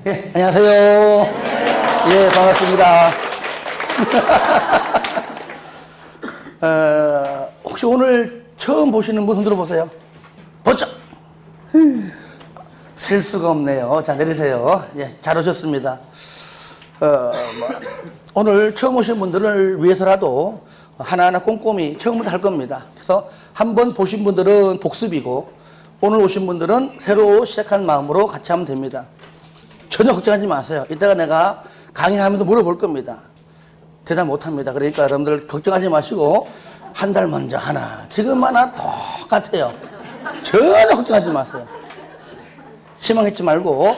예, 안녕하세요. 예, 반갑습니다. 혹시 오늘 처음 보시는 분 흔들어 보세요. 번쩍! 셀 수가 없네요. 자, 내리세요. 예, 잘 오셨습니다. 오늘 처음 오신 분들을 위해서라도 하나하나 꼼꼼히 처음부터 할 겁니다. 그래서 한번 보신 분들은 복습이고, 오늘 오신 분들은 새로 시작한 마음으로 같이 하면 됩니다. 전혀 걱정하지 마세요. 이따가 내가 강의하면서 물어볼 겁니다. 대답 못합니다. 그러니까 여러분들 걱정하지 마시고 한 달 먼저 하나, 지금 하나 똑같아요. 전혀 걱정하지 마세요. 실망했지 말고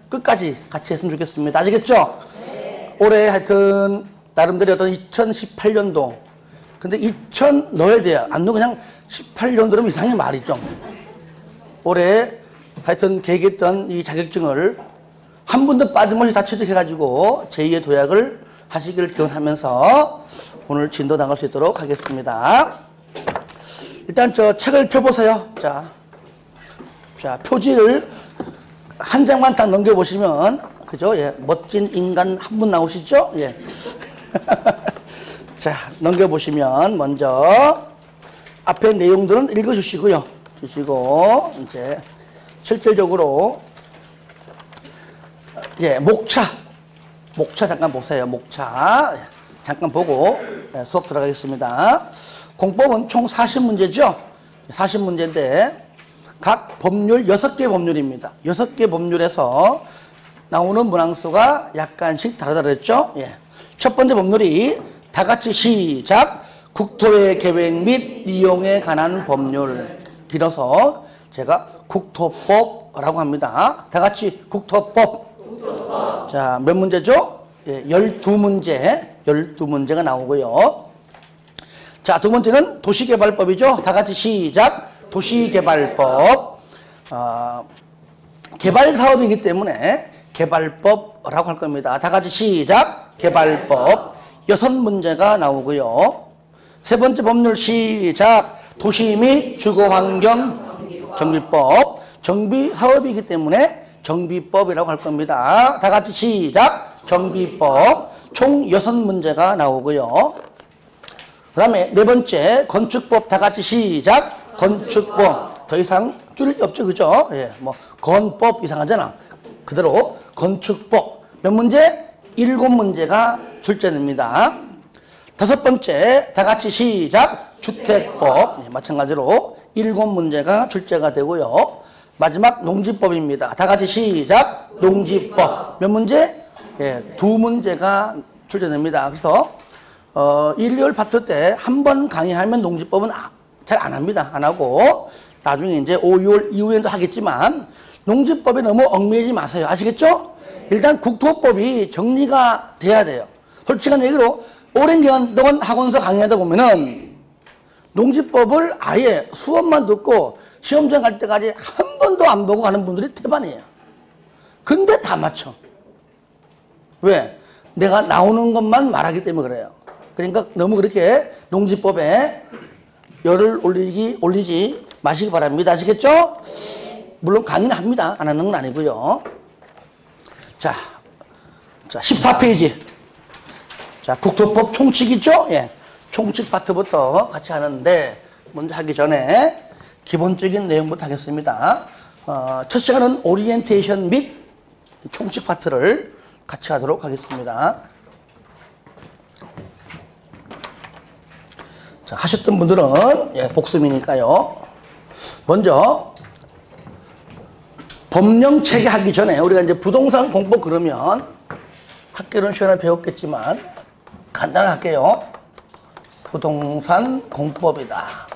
끝까지 같이 했으면 좋겠습니다. 아시겠죠? 네. 올해 하여튼 나름대로 어떤 2018년도, 근데 2000 넣어야 돼요. 안 넣으면 그냥 18년도면 이상의 말이 좀. 올해 하여튼 계획했던 이 자격증을 한 번도 빠짐없이 다 취득해가지고 제2의 도약을 하시길 기원하면서 오늘 진도 나갈 수 있도록 하겠습니다. 일단 저 책을 펴보세요. 자, 표지를 한 장만 딱 넘겨보시면, 그죠? 예, 멋진 인간 한 분 나오시죠? 예. 자, 넘겨보시면 먼저 앞에 내용들은 읽어주시고요. 이제 실질적으로 예, 목차 잠깐 보세요. 목차 잠깐 보고 수업 들어가겠습니다. 공법은 총 40문제죠. 40문제인데 각 법률 6개 법률입니다. 6개 법률에서 나오는 문항수가 약간씩 다르다 그랬죠. 예. 첫 번째 법률이 다 같이 시작. 국토의 계획 및 이용에 관한 법률. 길어서 제가 국토법이라고 합니다. 다 같이 국토법. 자, 몇 문제죠? 예, 12문제가 나오고요. 자, 두 번째는 도시개발법이죠. 다 같이 시작. 도시개발법. 개발사업이기 때문에 개발법이라고 할 겁니다. 다 같이 시작. 개발법. 6문제가 나오고요. 세 번째 법률 시작. 도시 및 주거환경 정비법. 정비사업이기 때문에 정비법이라고 할 겁니다. 다 같이 시작. 정비법. 총 6문제가 나오고요. 그 다음에 네 번째 건축법. 다 같이 시작. 건축법. 더 이상 줄일 게 없죠, 그죠? 예, 뭐 건법 이상하잖아. 그대로 건축법. 몇 문제? 7문제가 출제됩니다. 다섯 번째 다 같이 시작. 주택법. 예, 마찬가지로 7문제가 출제가 되고요. 마지막 농지법입니다. 다 같이 시작. 농지법. 몇 문제? 예, 2문제가 출제됩니다. 그래서 1, 2월 파트 때 한 번 강의하면 농지법은 잘 안 합니다. 안 하고 나중에 이제 5, 6월 이후에도 하겠지만 농지법에 너무 얽매이지 마세요. 아시겠죠? 일단 국토법이 정리가 돼야 돼요. 솔직한 얘기로 오랜 기간 동안 학원에서 강의하다 보면은 농지법을 아예 수업만 듣고 시험장 갈 때까지 한 번도 안 보고 가는 분들이 대반이에요. 근데 다 맞춰. 왜? 내가 나오는 것만 말하기 때문에 그래요. 그러니까 너무 그렇게 농지법에 열을 올리지 마시기 바랍니다. 아시겠죠? 물론 강의는 합니다. 안 하는 건 아니고요. 자 14페이지. 자, 국토법 총칙 있죠? 예. 총칙 파트부터 같이 하는데, 먼저 하기 전에 기본적인 내용부터 하겠습니다. 첫 시간은 오리엔테이션 및 총칙 파트를 같이 하도록 하겠습니다. 자, 하셨던 분들은 예, 복습이니까요. 먼저 법령 체계 하기 전에 우리가 이제 부동산 공법 그러면 학교는 시간을 배웠겠지만 간단하게 할게요. 부동산 공법이다.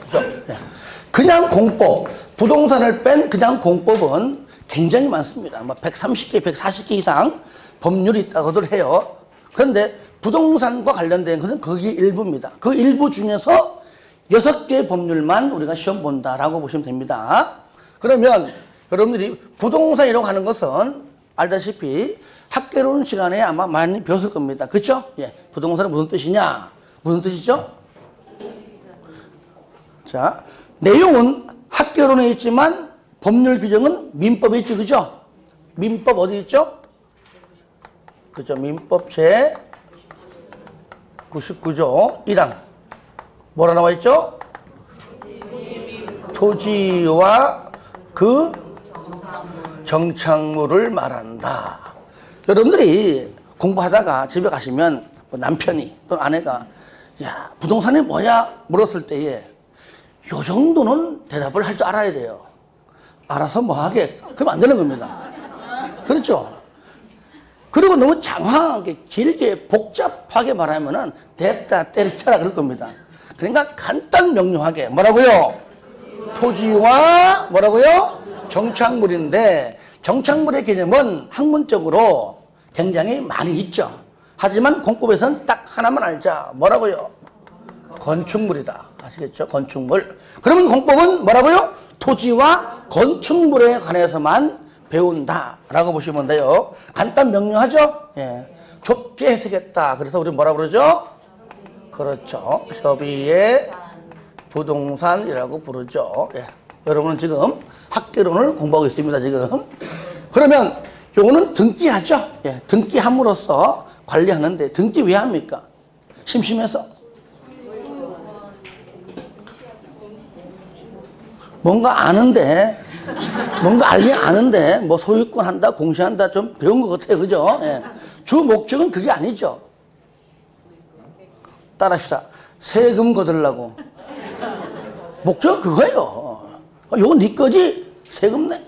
그죠? 네. 그냥 공법, 부동산을 뺀 그냥 공법은 굉장히 많습니다. 뭐 130개, 140개 이상 법률이 있다고들 해요. 그런데 부동산과 관련된 것은 거기 일부입니다. 그 일부 중에서 6개의 법률만 우리가 시험 본다라고 보시면 됩니다. 그러면 여러분들이 부동산이라고 하는 것은 알다시피 학개론 시간에 아마 많이 배웠을 겁니다. 그렇죠? 예. 부동산은 무슨 뜻이냐? 무슨 뜻이죠? 자, 내용은 학개론에 있지만 법률 규정은 민법에 있죠. 그죠? 민법 어디 있죠? 그죠? 민법 제 99조 1항. 뭐라 나와 있죠? 토지와 그 정착물을 말한다. 여러분들이 공부하다가 집에 가시면 뭐 남편이 또는 아내가 야, 부동산이 뭐야? 물었을 때에 요 정도는 대답을 할 줄 알아야 돼요. 알아서 뭐 하게? 그러면 안 되는 겁니다. 그렇죠? 그리고 너무 장황하게 길게 복잡하게 말하면은 됐다 때려쳐라 그럴 겁니다. 그러니까 간단 명료하게 뭐라고요? 토지와 뭐라고요? 정착물인데 정착물의 개념은 학문적으로 굉장히 많이 있죠. 하지만 공법에서는 딱 하나만 알자. 뭐라고요? 건축물이다. 아시겠죠? 건축물. 그러면 공법은 뭐라고요? 토지와 건축물에 관해서만 배운다라고 보시면 돼요. 간단 명료하죠? 예. 좁게 해석했다. 그래서 우리 뭐라 그러죠? 그렇죠. 협의의 부동산이라고 부르죠. 예. 여러분은 지금 학개론을 공부하고 있습니다. 지금. 그러면 요거는 등기하죠. 예. 등기함으로써 관리하는데 등기 왜 합니까? 심심해서? 뭔가 아는데 뭔가 알긴 아는데 뭐 소유권 한다 공시한다 좀 배운 것 같아요. 그죠? 예. 주 목적은 그게 아니죠. 따라합시다. 세금 거들라고. 목적은 그거예요. 요거 네 거지? 세금 내.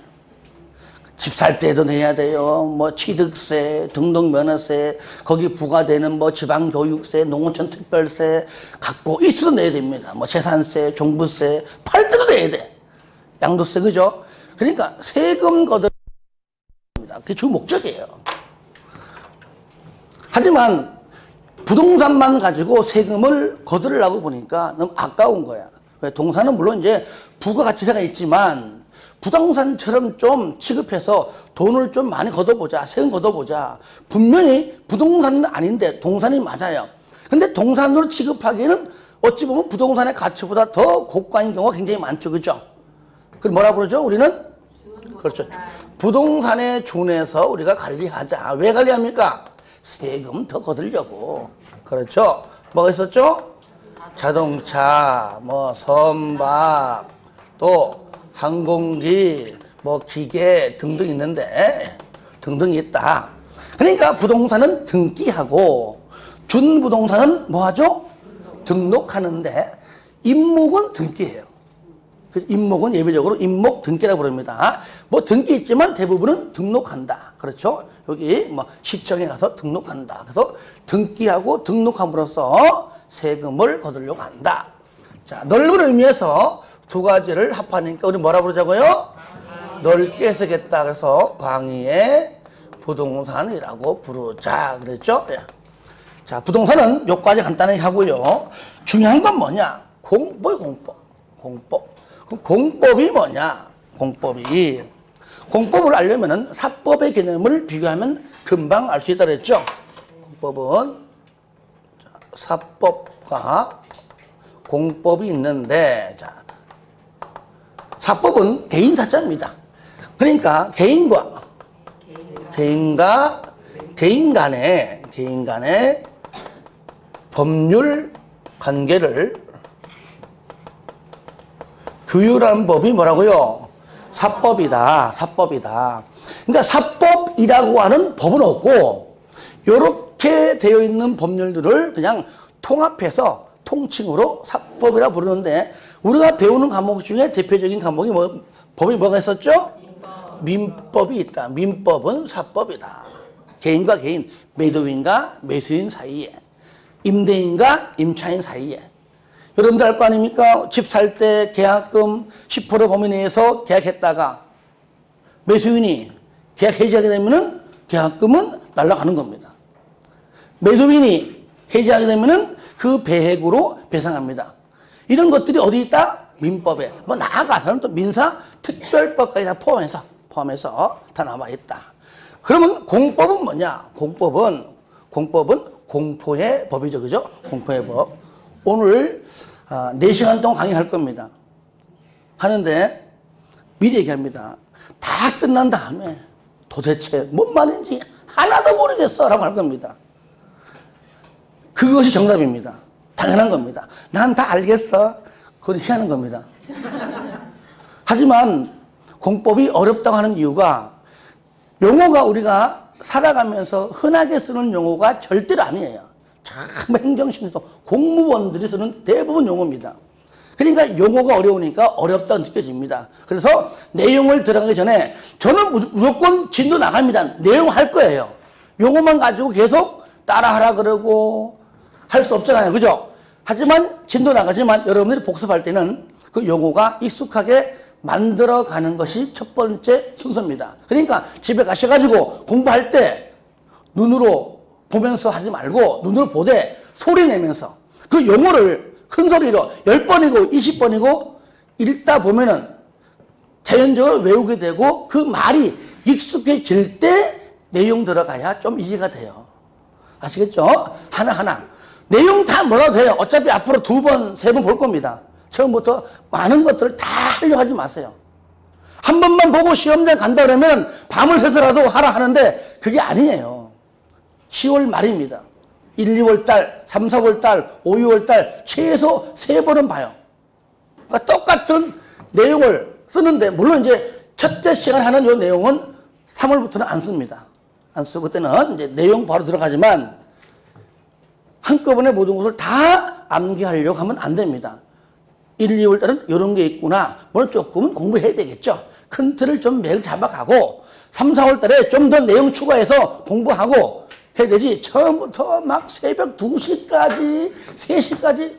집 살 때도 내야 돼요. 뭐 취득세, 등록면허세, 거기 부과되는 뭐 지방교육세, 농어촌 특별세 갖고 있어도 내야 됩니다. 뭐 재산세, 종부세 팔 때도 내야 돼. 양도세 그죠? 그러니까 세금 거들입니다. 그게 주 목적이에요. 하지만 부동산만 가지고 세금을 거두려고 보니까 너무 아까운 거야. 왜? 동산은 물론 이제 부가가치세가 있지만 부동산처럼 좀 취급해서 돈을 좀 많이 걷어보자. 세금 걷어보자. 분명히 부동산은 아닌데 동산이 맞아요. 근데 동산으로 취급하기에는 어찌 보면 부동산의 가치보다 더 고가인 경우가 굉장히 많죠. 그죠? 그럼 뭐라 그러죠? 우리는? 그렇죠. 부동산에 준해서 우리가 관리하자. 왜 관리합니까? 세금 더 거두려고. 그렇죠? 뭐가 있었죠? 자동차, 뭐 선박, 또 항공기, 뭐 기계 등등 있는데 등등이 있다. 그러니까 부동산은 등기하고 준부동산은 뭐 하죠? 등록하는데 임목은 등기예요. 그 임목은 예외적으로 임목 등기라고 부릅니다. 뭐 등기 있지만 대부분은 등록한다. 그렇죠? 여기 뭐 시청에 가서 등록한다. 그래서 등기하고 등록함으로써 세금을 거두려고 한다. 자, 넓은 의미에서 두 가지를 합하니까 우리 뭐라 부르자고요? 넓게 해석했다. 그래서 광의의 부동산이라고 부르자. 그랬죠? 예. 자, 부동산은 요까지 간단하게 하고요. 중요한 건 뭐냐? 공법. 그럼 공법이 뭐냐? 공법을 알려면은 사법의 개념을 비교하면 금방 알 수 있다 그랬죠? 공법은 사법과 공법이 있는데, 자, 사법은 개인사자입니다. 그러니까 개인 간의 법률 관계를 규율한 법이 뭐라고요? 사법이다. 그러니까 사법이라고 하는 법은 없고 이렇게 되어 있는 법률들을 그냥 통합해서 통칭으로 사법이라 부르는데 우리가 배우는 과목 중에 대표적인 과목이 법이 뭐가 있었죠? 민법이 있다. 민법은 사법이다. 개인과 개인, 매도인과 매수인 사이에, 임대인과 임차인 사이에. 여러분들 알 거 아닙니까? 집 살 때 계약금 10% 범위 내에서 계약했다가 매수인이 계약 해지하게 되면은 계약금은 날아가는 겁니다. 매도인이 해지하게 되면은 그 배액으로 배상합니다. 이런 것들이 어디 있다? 민법에. 뭐 나아가서는 또 민사특별법까지 다 포함해서 다 남아 있다. 그러면 공법은 뭐냐? 공법은 공포의 법이죠. 그죠? 공포의 법. 오늘 4시간 동안 강의할 겁니다. 하는데 미리 얘기합니다. 다 끝난 다음에 도대체 뭔 말인지 하나도 모르겠어 라고 할 겁니다. 그것이 정답입니다. 당연한 겁니다. 난 다 알겠어. 그건 희한한 겁니다. 하지만 공법이 어렵다고 하는 이유가 용어가 우리가 살아가면서 흔하게 쓰는 용어가 절대로 아니에요. 참 행정실에서 공무원들이 쓰는 대부분 용어입니다. 그러니까 용어가 어려우니까 어렵다고 느껴집니다. 그래서 내용을 들어가기 전에 저는 무조건 진도 나갑니다. 내용 할 거예요. 용어만 가지고 계속 따라하라 그러고 할 수 없잖아요. 그죠? 하지만 진도 나가지만 여러분들이 복습할 때는 그 용어가 익숙하게 만들어가는 것이 첫 번째 순서입니다. 그러니까 집에 가셔가지고 공부할 때 눈으로 보면서 하지 말고 눈으로 보되 소리 내면서 그 용어를 큰 소리로 10번이고 20번이고 읽다 보면은 자연적으로 외우게 되고 그 말이 익숙해질 때 내용 들어가야 좀 이해가 돼요. 아시겠죠? 하나하나. 내용 다 몰라도 돼요. 어차피 앞으로 2번, 3번 볼 겁니다. 처음부터 많은 것들을 다 하려고 하지 마세요. 한 번만 보고 시험장 간다 그러면 밤을 새서라도 하라 하는데 그게 아니에요. 10월 말입니다. 1, 2월 달, 3, 4월 달, 5, 6월 달 최소 3번은 봐요. 그러니까 똑같은 내용을 쓰는데 물론 이제 첫째 시간 하는 이 내용은 3월부터는 안 씁니다. 안 쓰고 그때는 이제 내용 바로 들어가지만 한꺼번에 모든 것을 다 암기하려고 하면 안 됩니다. 1, 2월 달은 이런 게 있구나. 뭘 조금은 공부해야 되겠죠. 큰 틀을 좀 매일 잡아가고 3, 4월 달에 좀 더 내용 추가해서 공부하고 해야 되지. 처음부터 막 새벽 2시까지, 3시까지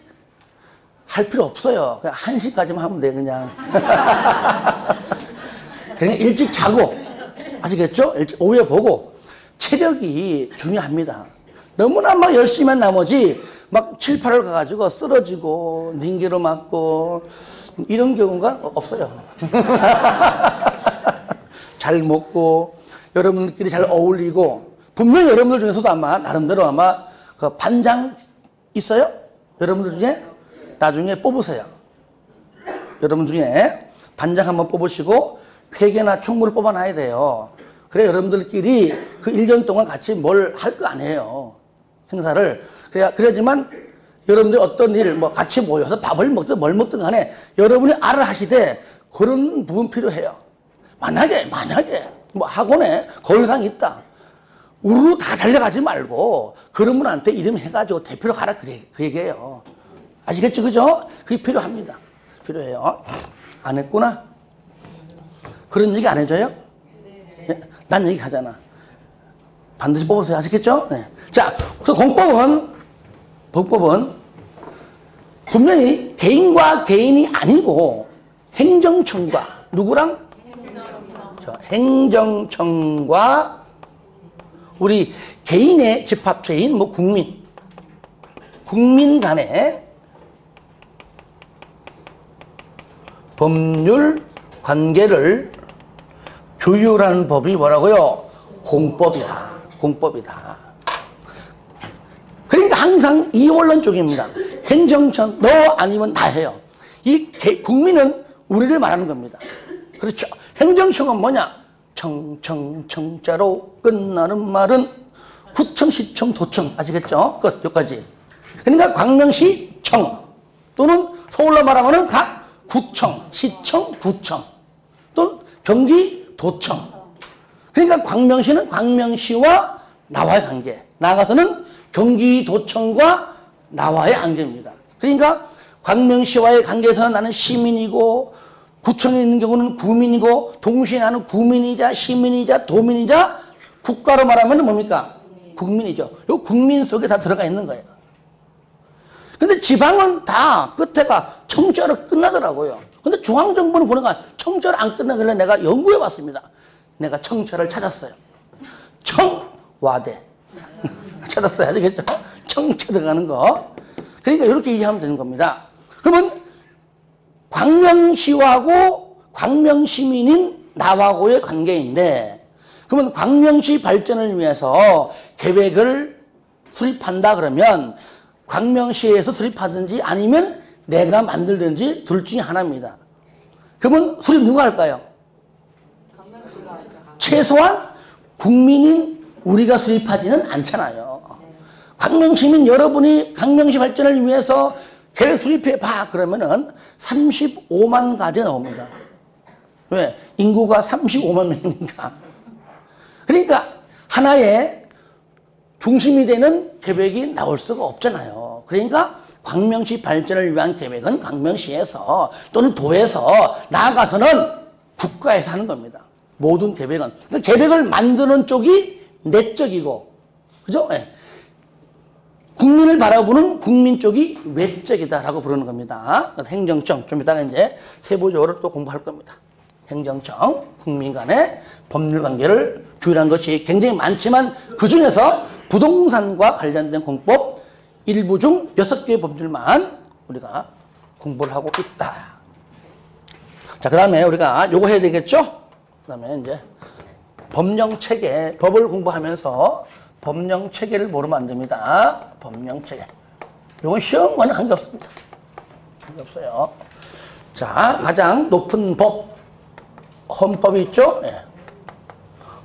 할 필요 없어요. 그냥 1시까지만 하면 돼, 그냥. 그냥 일찍 자고, 아시겠죠? 일찍 오후에 보고. 체력이 중요합니다. 너무나 막 열심히 한 나머지 막 7, 8월 가가지고 쓰러지고, 닝기로 맞고, 이런 경우가 없어요. 잘 먹고, 여러분들끼리 잘 어울리고, 분명히 여러분들 중에서도 아마, 나름대로 아마, 그 반장 있어요? 여러분들 중에? 나중에 뽑으세요. 여러분 중에 반장 한번 뽑으시고, 회계나 총무를 뽑아놔야 돼요. 그래, 여러분들끼리 그 1년 동안 같이 뭘 할 거 아니에요. 행사를. 그래야지만 여러분들 어떤 일, 뭐 같이 모여서 밥을 먹든 뭘 먹든 간에 여러분이 알아 하시되 그런 부분 필요해요. 만약에 뭐 학원에 고유상이 있다. 우르르 다 달려가지 말고 그런 분한테 이름 해가지고 대표로 가라 그 얘기예요. 아시겠죠? 그죠? 그게 필요합니다. 필요해요. 안 했구나? 그런 얘기 안 해줘요? 네. 난 얘기 하잖아. 반드시 뽑으세요. 아시겠죠? 네. 자, 그 법법은 분명히 개인과 개인이 아니고 행정청과 누구랑? 행정청과 우리 개인의 집합체인 뭐 국민 간의 법률 관계를 규율하는 법이 뭐라고요? 공법이다. 공법이다. 그러니까 항상 이 원론 쪽입니다. 행정청, 너 아니면 다 해요. 이 국민은 우리를 말하는 겁니다. 그렇죠. 행정청은 뭐냐? 청자로 끝나는 말은 구청, 시청, 도청. 아시겠죠? 끝, 여기까지. 그러니까 광명시청 또는 서울로 말하면 각 구청, 시청, 구청 또는 경기도청. 그러니까 광명시는 광명시와 나와의 관계. 나아가서는 경기도청과 나와의 관계입니다. 그러니까 광명시와의 관계에서는 나는 시민이고 구청에 있는 경우는 구민이고 동시에 나는 구민이자 시민이자 도민이자 국가로 말하면 뭡니까? 국민이죠. 이 국민 속에 다 들어가 있는 거예요. 근데 지방은 다 끝에가 청자로 끝나더라고요. 근데 중앙정부는 보니까 청자로 안 끝나길래 내가 연구해 봤습니다. 내가 청자를 찾았어요. 청와대. 찾았어요. 아시겠죠? 청차 들어가는 거. 그러니까 이렇게 이해하면 되는 겁니다. 그러면 광명시하고 광명시민인 나하고의 관계인데, 그러면 광명시 발전을 위해서 계획을 수립한다 그러면 광명시에서 수립하든지 아니면 내가 만들든지 둘 중에 하나입니다. 그러면 수립 누가 할까요? 최소한 국민인 우리가 수립하지는 않잖아요. 광명시민 여러분이 광명시 발전을 위해서 계획 수립해봐 그러면은 35만 가지 나옵니다. 왜? 인구가 35만 명이니까. 그러니까 하나의 중심이 되는 계획이 나올 수가 없잖아요. 그러니까 광명시 발전을 위한 계획은 광명시에서 또는 도에서 나아가서는 국가에서 하는 겁니다. 모든 계획은. 그러니까 계획을 만드는 쪽이 내적이고, 그죠? 네. 국민을 바라보는 국민 쪽이 외적이다라고 부르는 겁니다. 행정청, 좀 이따가 이제 세부적으로 또 공부할 겁니다. 행정청, 국민 간의 법률 관계를 조율한 것이 굉장히 많지만 그 중에서 부동산과 관련된 공법 일부 중 6개의 법률만 우리가 공부를 하고 있다. 자, 그 다음에 우리가 요거 해야 되겠죠? 그 다음에 이제 법령 체계, 법을 공부하면서 법령 체계를 모르면 안 됩니다. 법령 체계. 요건 시험과는 관계없습니다. 관계없어요. 자, 가장 높은 법, 헌법이 있죠? 네.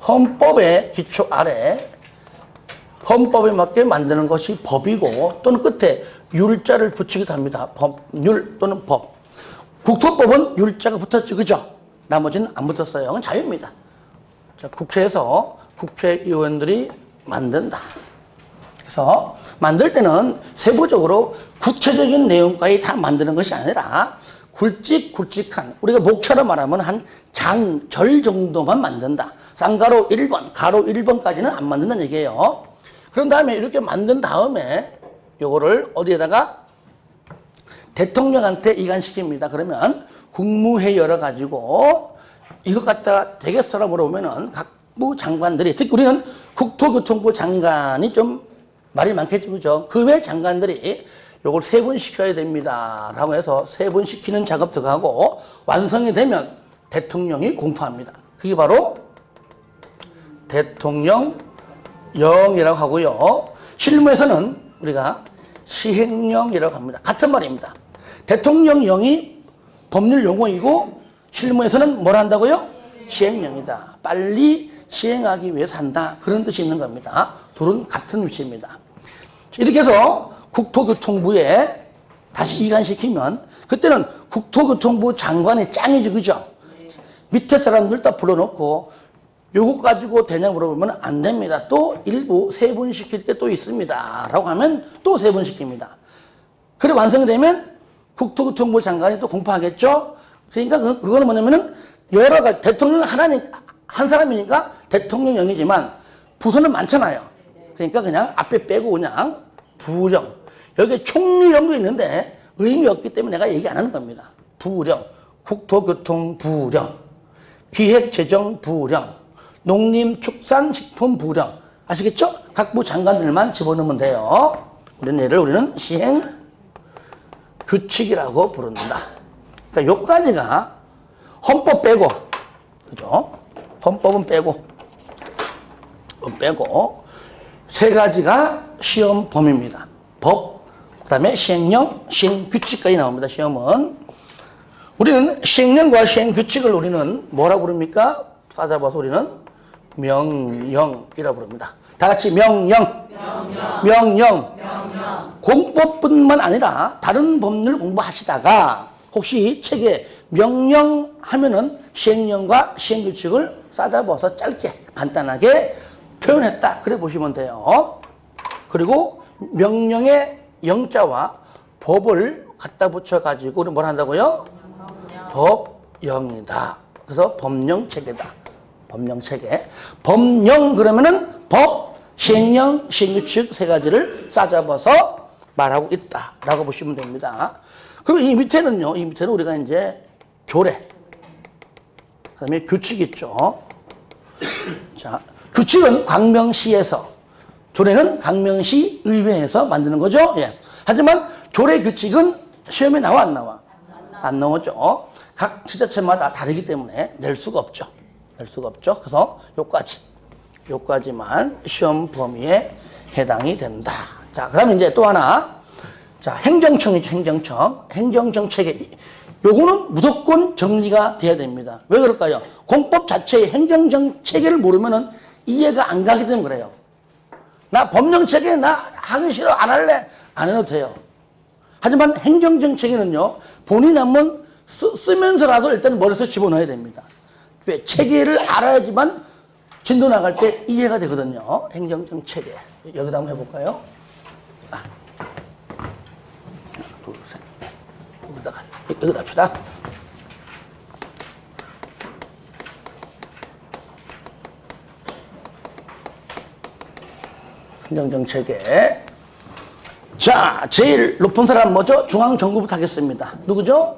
헌법의 기초 아래 헌법에 맞게 만드는 것이 법이고 또는 끝에 율자를 붙이기도 합니다. 법률 또는 법. 국토법은 율자가 붙었죠. 그죠? 나머지는 안 붙었어요. 그건 자유입니다. 자, 국회에서 국회의원들이 만든다. 그래서 만들 때는 세부적으로 구체적인 내용까지 다 만드는 것이 아니라 굵직굵직한 우리가 목처럼 말하면 한 장절 정도만 만든다. 쌍가로 1번, 가로 1번까지는 안 만든다는 얘기예요. 그런 다음에 이렇게 만든 다음에 요거를 어디에다가 대통령한테 이관시킵니다. 그러면 국무회의 열어가지고 이것 갖다 되겠어라 물어보면은 각부 장관들이, 특히 우리는 국토교통부 장관이 좀 말이 많겠죠. 그죠? 그 외 장관들이 요걸 세분시켜야 됩니다. 라고 해서 세분시키는 작업 들어가고 완성이 되면 대통령이 공포합니다. 그게 바로 대통령령이라고 하고요. 실무에서는 우리가 시행령이라고 합니다. 같은 말입니다. 대통령령이 법률 용어이고 실무에서는 뭘 한다고요? 시행령이다. 빨리 시행하기 위해서 한다. 그런 뜻이 있는 겁니다. 둘은 같은 위치입니다. 이렇게 해서 국토교통부에 다시 이관시키면 그때는 국토교통부 장관이 짱이지. 그죠? 밑에 사람들 다 불러놓고 요거 가지고 되냐 물어보면 안 됩니다. 또 일부 세분시킬 때 또 있습니다. 라고 하면 또 세분시킵니다. 그래 완성이 되면 국토교통부 장관이 또 공포하겠죠? 그러니까 그거는 뭐냐면은 여러 가지, 대통령은 한 사람이니까 대통령령이지만 부서는 많잖아요. 그러니까 그냥 앞에 빼고 그냥 부령. 여기 총리령도 있는데 의미 없기 때문에 내가 얘기 안 하는 겁니다. 부령, 국토교통부령, 기획재정부령, 농림축산식품부령. 아시겠죠? 각부 장관들만 집어넣으면 돼요. 우리는 시행 규칙이라고 부른다. 그러니까 요까지가 헌법 빼고, 그죠? 헌법은 빼고 세 가지가 시험 범위입니다. 법, 그 다음에 시행령, 시행규칙까지 나옵니다. 시험은. 우리는 시행령과 시행규칙을 우리는 뭐라고 부릅니까? 싸잡아서 우리는 명령이라고 부릅니다. 다 같이 명령. 공법뿐만 아니라 다른 법률 공부하시다가 혹시 책에 명령 하면은 시행령과 시행규칙을 싸잡아서 짧게 간단하게 표현했다. 그래 보시면 돼요. 그리고 명령의 영자와 법을 갖다 붙여가지고 우리 뭘 한다고요? 법령이다. 그래서 법령체계다. 법령체계. 법령 그러면은 법, 시행령, 시행규칙 세 가지를 싸잡아서 말하고 있다라고 보시면 됩니다. 그리고 이 밑에는요. 이 밑에는 우리가 이제 조례, 그다음에 규칙 있죠. 자, 규칙은 광명시에서, 조례는 광명시 의회에서 만드는 거죠. 예. 하지만 조례 규칙은 시험에 나와 안 나와? 안 나오죠. 각 지자체마다 다르기 때문에 낼 수가 없죠. 그래서 요까지만 시험 범위에 해당이 된다. 자, 그 다음에 이제 또 하나. 자, 행정청이죠. 행정청 체계. 요거는 무조건 정리가 돼야 됩니다. 왜 그럴까요? 공법 자체의 행정청 체계를 모르면은 이해가 안 가기 때문에 그래요. 나 법령체계 나 하기 싫어 안 할래 안 해도 돼요. 하지만 행정정책에는요 본인 한번 쓰면서라도 일단 머릿속에 집어넣어야 됩니다. 왜? 체계를 알아야지만 진도 나갈 때 이해가 되거든요. 행정정체계 여기다 한번 해볼까요? 하나 둘 셋 여기다 합시다. 행정정체계. 자, 제일 높은 사람 뭐죠? 중앙정부부터 하겠습니다. 누구죠?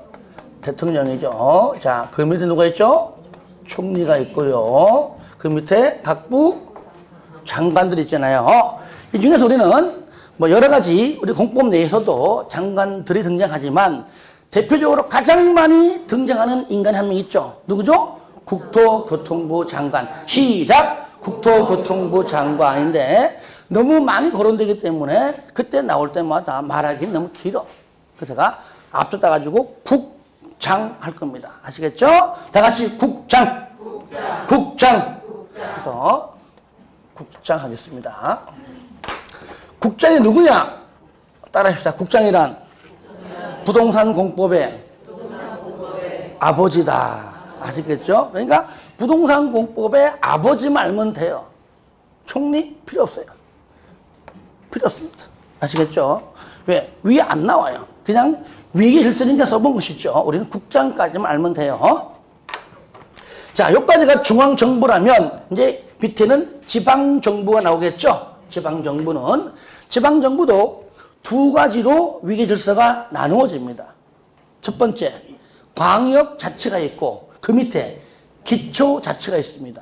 대통령이죠. 자, 그 밑에 누가 있죠? 총리가 있고요. 그 밑에 각부 장관들 있잖아요. 이 중에서 우리는 뭐 여러 가지 우리 공법 내에서도 장관들이 등장하지만 대표적으로 가장 많이 등장하는 인간이 한 명 있죠. 누구죠? 국토교통부 장관. 시작! 국토교통부 장관인데 너무 많이 거론되기 때문에 그때 나올 때마다 말하기는 너무 길어. 그래서 제가 앞섰다 가지고 국장 할 겁니다. 아시겠죠? 다 같이 국장. 국장. 그래서 국장 하겠습니다. 국장이 누구냐? 따라합시다. 국장이란 부동산 공법의 아버지다. 아시겠죠? 그러니까 부동산 공법의 아버지만 알면 돼요. 총리 필요 없어요. 필요 없습니다. 아시겠죠? 왜? 위에 안 나와요. 그냥 위에 일선인가 써본 것이죠. 우리는 국장까지만 알면 돼요. 자, 여기까지가 중앙정부라면 이제 밑에는 지방정부가 나오겠죠. 지방정부도 두 가지로 위계질서가 나누어집니다. 첫 번째, 광역자치가 있고 그 밑에 기초자치가 있습니다.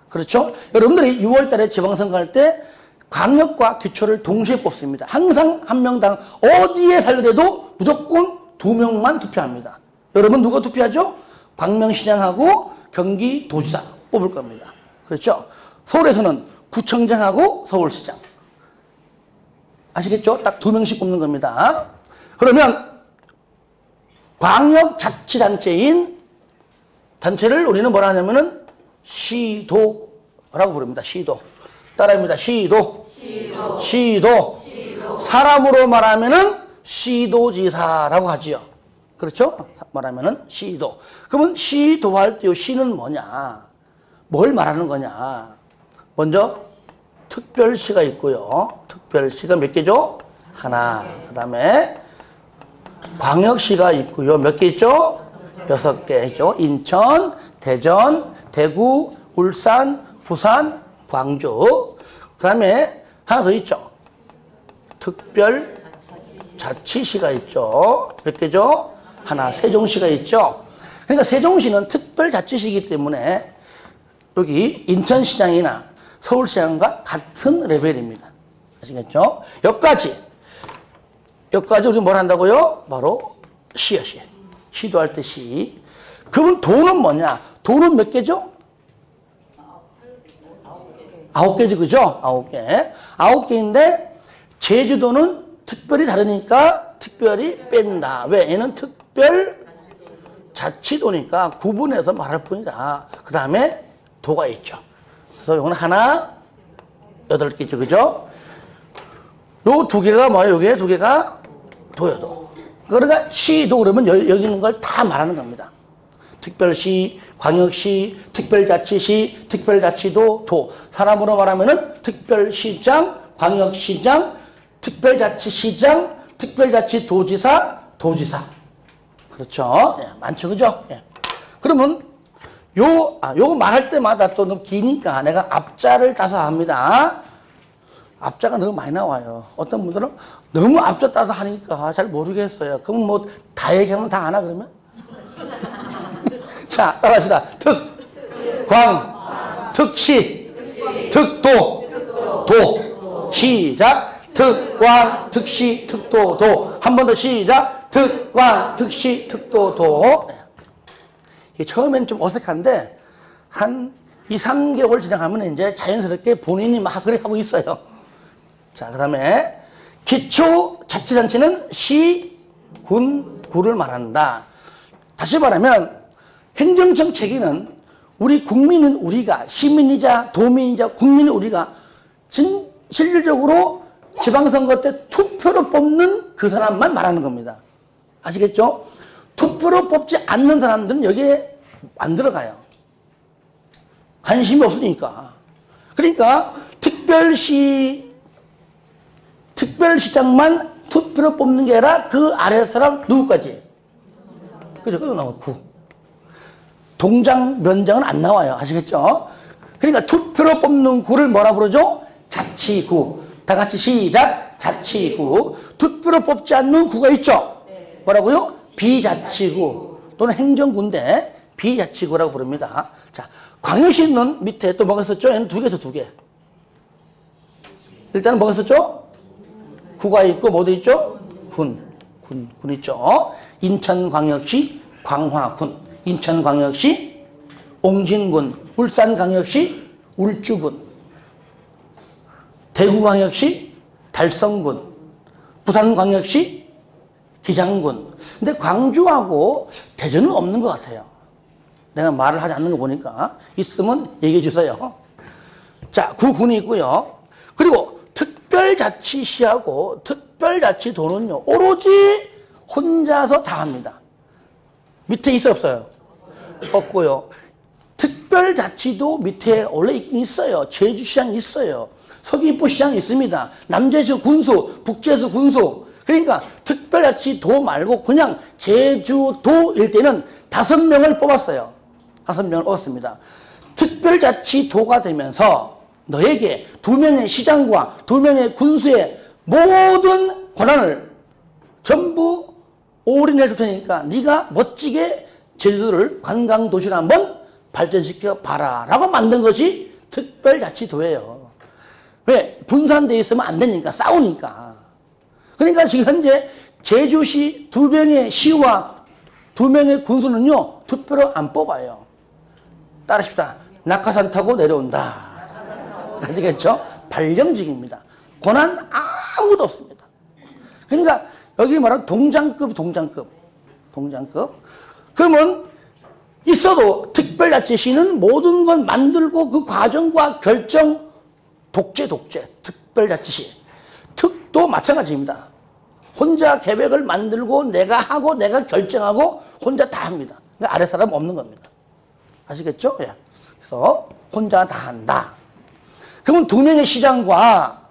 그렇죠? 여러분들이 6월 달에 지방선거 할 때 광역과 기초를 동시에 뽑습니다. 항상 한 명당 어디에 살더라도 무조건 2명만 투표합니다. 여러분 누가 투표하죠? 광명시장하고 경기도지사 뽑을 겁니다. 그렇죠? 서울에서는 구청장하고 서울시장. 아시겠죠? 딱 2명씩 뽑는 겁니다. 그러면 광역자치단체인 단체를 우리는 뭐라 하냐면은 시도라고 부릅니다. 시도. 따라합니다. 시도. 사람으로 말하면은 시도지사라고 하지요. 그렇죠? 말하면은 시도. 그러면 시도할 때 시는 뭐냐? 뭘 말하는 거냐? 먼저 특별시가 있고요. 특별시가 몇 개죠? 하나. 그 다음에 광역시가 있고요. 몇 개 있죠? 6개죠. 인천, 대전, 대구, 울산, 부산, 광주. 그 다음에 하나 더 있죠. 특별자치시가 있죠. 몇 개죠? 하나. 세종시가 있죠. 그러니까 세종시는 특별자치시이기 때문에 여기 인천시장이나 서울시장과 같은 레벨입니다. 아시겠죠? 여기까지 우리 뭘 한다고요? 바로 시요, 시. 시도할 때 시. 그러면 도는 뭐냐? 도는 몇 개죠? 9개죠, 그죠? 9개. 9개인데, 제주도는 특별히 다르니까 특별히 뺀다. 왜? 얘는 특별자치도니까 구분해서 말할 뿐이다. 그 다음에 도가 있죠. 그래서 이거는 하나, 8개죠, 그죠? 요 2개가 뭐예요? 요게 2개가 도여도. 그러니까 시도 그러면 여기 있는 걸 다 말하는 겁니다. 특별시, 광역시, 특별자치시, 특별자치도, 도. 사람으로 말하면은 특별시장, 광역시장, 특별자치시장, 특별자치도지사, 도지사. 그렇죠? 예, 많죠, 그죠? 예. 그러면 요거 말할 때마다 또 너무 기니까 내가 앞자를 따서 합니다. 앞자가 너무 많이 나와요. 어떤 분들은 너무 앞자 따서 하니까 잘 모르겠어요. 그럼 뭐 다 얘기하면 다 아나 그러면? 자, 따라합시다. 특, 광, 특시, 특도, 도. 시작. 특광, 특시, 특도, 도. 한 번 더 시작. 특광, 특시, 특도, 도. 이게 처음에는 좀 어색한데 한 2, 3개월 지나가면 이제 자연스럽게 본인이 막 그래 하고 있어요. 자, 그 다음에 기초자치단체는 시, 군, 구를 말한다. 다시 말하면 행정정책위는 우리 국민은 우리가 시민이자 도민이자 국민은 우리가 실질적으로 지방선거 때 투표로 뽑는 그 사람만 말하는 겁니다. 아시겠죠? 투표로 뽑지 않는 사람들은 여기에 안 들어가요. 관심이 없으니까. 그러니까 특별시장만 투표로 뽑는 게 아니라 그 아래 사람 누구까지? 그죠? 그거 나와. 구. 동장, 면장은 안 나와요. 아시겠죠? 그러니까 투표로 뽑는 구를 뭐라 부르죠? 자치구. 다 같이 시작. 자치구. 투표로 뽑지 않는 구가 있죠? 뭐라고요? 비자치구. 또는 행정구인데 비자치구라고 부릅니다. 자, 광역시는 밑에 또 뭐가 있었죠? 얘는 두 개에서 두 개. 일단은 뭐가 있었죠? 구가 있고 뭐도 있죠? 군 있죠. 인천광역시 광화군, 인천광역시 옹진군, 울산광역시 울주군, 대구광역시 달성군, 부산광역시 기장군. 근데 광주하고 대전은 없는 것 같아요. 내가 말을 하지 않는 거 보니까. 있으면 얘기해 주세요. 자, 구군이 있고요. 그리고 특별자치시하고 특별자치도는요, 오로지 혼자서 다 합니다. 밑에 있어요, 없어요? 없고요. 특별자치도 밑에 원래 있긴 있어요. 제주시장 있어요. 서귀포시장 있습니다. 남제시 군수, 북제시 군수. 그러니까 특별자치도 말고 그냥 제주도일 때는 5명을 뽑았어요. 5명을 뽑았습니다. 특별자치도가 되면서 너에게 2명의 시장과 2명의 군수의 모든 권한을 전부 올인해 줄 테니까 네가 멋지게 제주도를 관광도시로 한번 발전시켜 봐라 라고 만든 것이 특별자치도예요. 왜? 분산되어 있으면 안 되니까, 싸우니까. 그러니까 지금 현재 제주시 2명의 시와 2명의 군수는요, 투표로 안 뽑아요. 따라합시다. 낙하산 타고 내려온다. 아시겠죠? 발령직입니다. 권한 아무도 없습니다. 그러니까 여기 말하는 동장급. 그러면 있어도 특별자치시는 모든 건 만들고 그 과정과 결정 독재. 특별자치시. 특도 마찬가지입니다. 혼자 계획을 만들고 내가 하고 내가 결정하고 혼자 다 합니다. 그러니까 아래 사람 없는 겁니다. 아시겠죠? 예. 그래서 혼자 다 한다. 그러면 2명의 시장과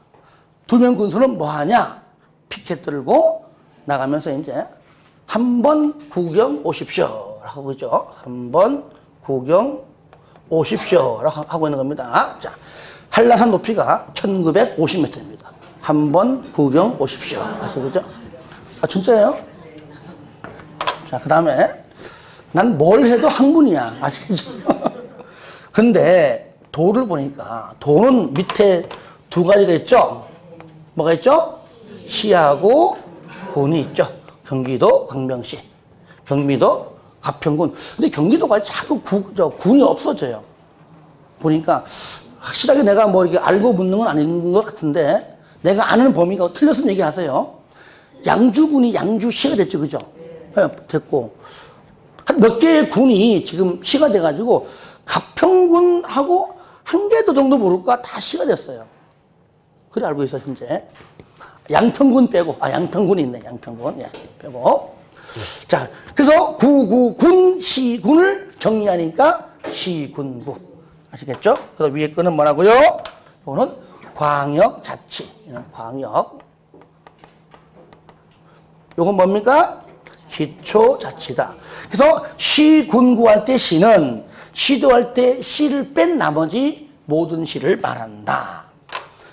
2명 군수는 뭐 하냐? 피켓 들고 나가면서 이제 한번 구경 오십시오. 라고 그러죠. 한번 구경 오십시오. 라고 하고 있는 겁니다. 자, 한라산 높이가 1950m입니다. 한번 구경 오십시오. 아시겠죠? 아, 진짜예요? 자, 그 다음에 난 뭘 해도 학문이야. 아시겠죠? 근데 도를 보니까 도는 밑에 2가지가 있죠? 뭐가 있죠? 시하고 군이 있죠. 경기도 광명시, 경기도 가평군. 근데 경기도가 자꾸 군이 없어져요. 보니까 확실하게 내가 뭐 이렇게 알고 묻는 건 아닌 것 같은데 내가 아는 범위가 틀렸으면 얘기하세요. 양주군이 양주시가 됐죠. 그죠? 네, 됐고 한 몇 개의 군이 지금 시가 돼가지고 가평군하고 한 개 더 정도 모를까 다 시가 됐어요. 그래 알고 있어 현재. 양평군 빼고, 양평군이 있네. 양평군. 예, 빼고. 자, 그래서 구군, 시군을 정리하니까 시군구. 아시겠죠? 그래서 위에 거는 뭐라고요? 이거는 광역자치. 광역. 요건 뭡니까? 기초자치다. 그래서 시군구할 때 시는 시도할 때 시를 뺀 나머지 모든 시를 말한다.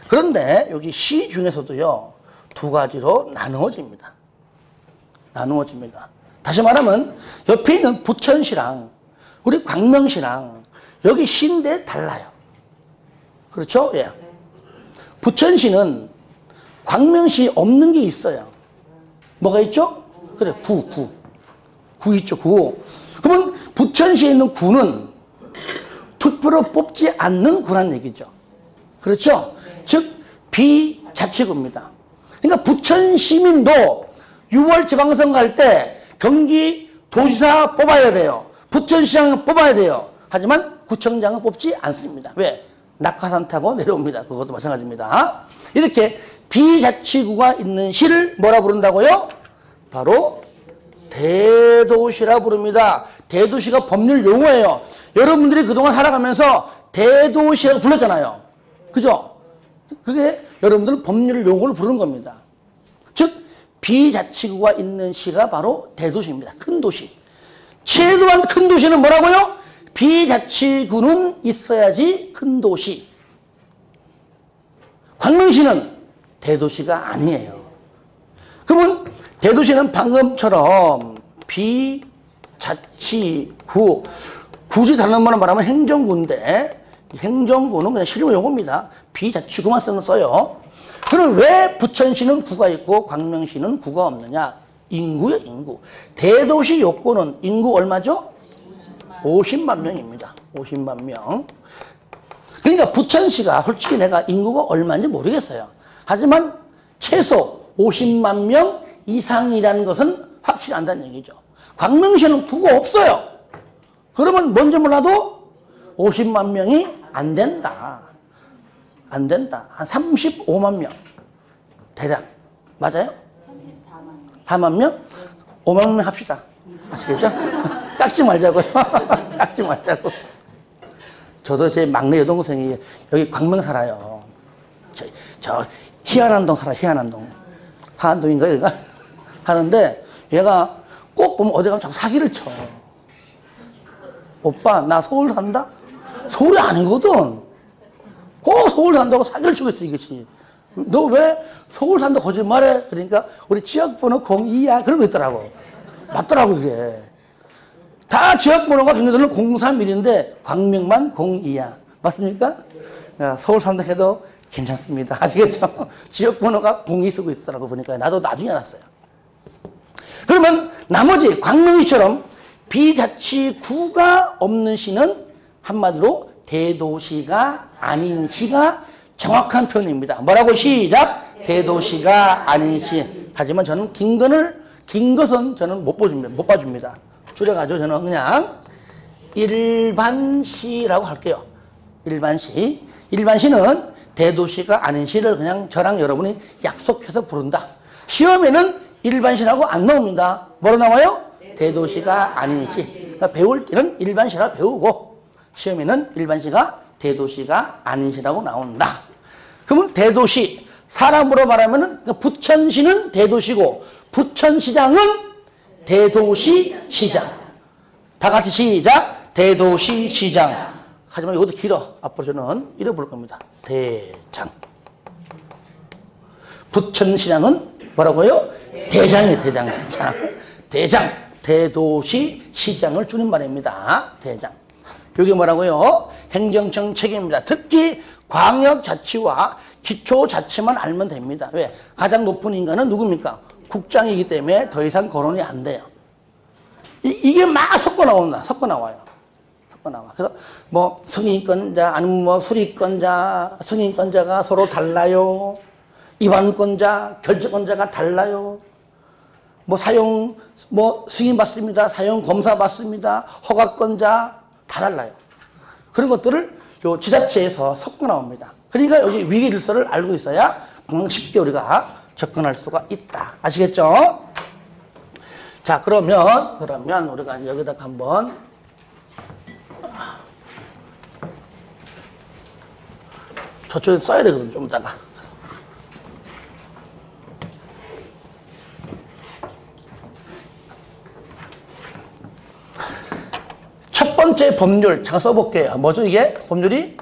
그런데 여기 시 중에서도요, 2가지로 나누어집니다. 다시 말하면 옆에 있는 부천시랑 우리 광명시랑 여기 시인데 달라요. 그렇죠? 예. 부천시는 광명시 없는 게 있어요. 뭐가 있죠? 그래, 구 있죠, 구. 그러면 부천시에 있는 구는 투표로 뽑지 않는 구란 얘기죠. 그렇죠? 즉, 비자치구입니다. 그러니까 부천 시민도 6월 지방선거 할 때 경기도지사 뽑아야 돼요. 부천시장 뽑아야 돼요. 하지만 구청장은 뽑지 않습니다. 왜? 낙하산 타고 내려옵니다. 그것도 마찬가지입니다. 이렇게 비자치구가 있는 시를 뭐라 부른다고요? 바로 대도시라 부릅니다. 대도시가 법률 용어예요. 여러분들이 그동안 살아가면서 대도시라고 불렀잖아요. 그죠? 그게 여러분들 법률 용어를 부르는 겁니다. 즉 비자치구가 있는 시가 바로 대도시입니다. 큰 도시. 최소한 큰 도시는 뭐라고요? 비자치구는 있어야지 큰 도시. 광명시는 대도시가 아니에요. 그러면 대도시는 방금처럼 비자치구, 굳이 다른 말로 말하면 행정구인데 행정구는 그냥 실무 용어입니다. 비자치구만 써요. 그럼 왜 부천시는 구가 있고 광명시는 구가 없느냐? 인구요, 인구. 대도시 요건은 인구 얼마죠? 50만 명입니다. 50만 명. 그러니까 부천시가 솔직히 내가 인구가 얼마인지 모르겠어요. 하지만 최소 50만 명 이상이라는 것은 확실한다는 얘기죠. 광명시는 구가 없어요. 그러면 뭔지 몰라도 50만 명이 안 된다. 안 된다. 한 35만 명. 대략. 맞아요? 4만 명? 5만 명 합시다. 아시겠죠? 깎지 말자고요. 깎지 말자고. 저도 제 막내 여동생이 여기 광명 살아요. 저 희안한동 살아요. 희안한동. 하안동인가 얘가? 하는데 얘가 꼭 보면 어디 가면 자꾸 사기를 쳐. 오빠 나 서울 산다? 서울이 아니거든. 꼭 서울 산다고 사기를 치고 있어 이것이. 너 왜 서울 산다 거짓말해? 그러니까 우리 지역번호 02야 그러고 있더라고. 맞더라고 그게. 다 지역번호가 경기도는 031인데 광명만 02야. 맞습니까? 서울 산다 해도 괜찮습니다. 아시겠죠? 지역번호가 02 쓰고 있더라고 보니까 나도 나중에 알았어요. 그러면 나머지 광명시처럼 비자치구가 없는 시는 한마디로 대도시가 아닌 시가 정확한 표현입니다. 뭐라고 시작? 대도시가 아닌 시. 하지만 저는 긴 것은 저는 못 봐줍니다. 줄여가지고 저는 그냥 일반시라고 할게요. 일반시. 일반시는 대도시가 아닌 시를 그냥 저랑 여러분이 약속해서 부른다. 시험에는 일반시라고 안 나옵니다. 뭐로 나와요? 대도시가 아닌 시. 그러니까 배울 때는 일반시라 배우고 시험에는 일반시가 대도시가 아닌 시라고 나온다. 그러면 대도시, 사람으로 말하면 부천시는 대도시고 부천시장은 대도시시장. 다 같이 시작. 대도시시장. 하지만 이것도 길어. 앞으로 저는 이래 부를 겁니다. 대장. 부천시장은 뭐라고요? 대장이에요. 대장. 대장. 대도시시장을 줄임말입니다. 대장. 여기 뭐라고요? 행정청 책임입니다. 특히 광역자치와 기초자치만 알면 됩니다. 왜? 가장 높은 인간은 누굽니까? 국장이기 때문에 더 이상 거론이 안 돼요. 이게 막 섞어 나온다. 섞어 나와요. 섞어 나와. 그래서 뭐 승인권자 아니면 뭐 수리권자, 승인권자가 서로 달라요. 입안권자, 결제권자가 달라요. 뭐 사용 승인 받습니다. 사용 검사 받습니다. 허가권자 다 달라요. 그런 것들을 요 지자체에서 섞어 나옵니다. 그러니까 여기 위기 질서를 알고 있어야 쉽게 우리가 접근할 수가 있다. 아시겠죠? 자, 그러면 우리가 여기다가 한번 저쪽에 써야 되거든요. 좀 이따가. 첫 번째 법률 제가 써볼게요. 뭐죠 이게? 법률이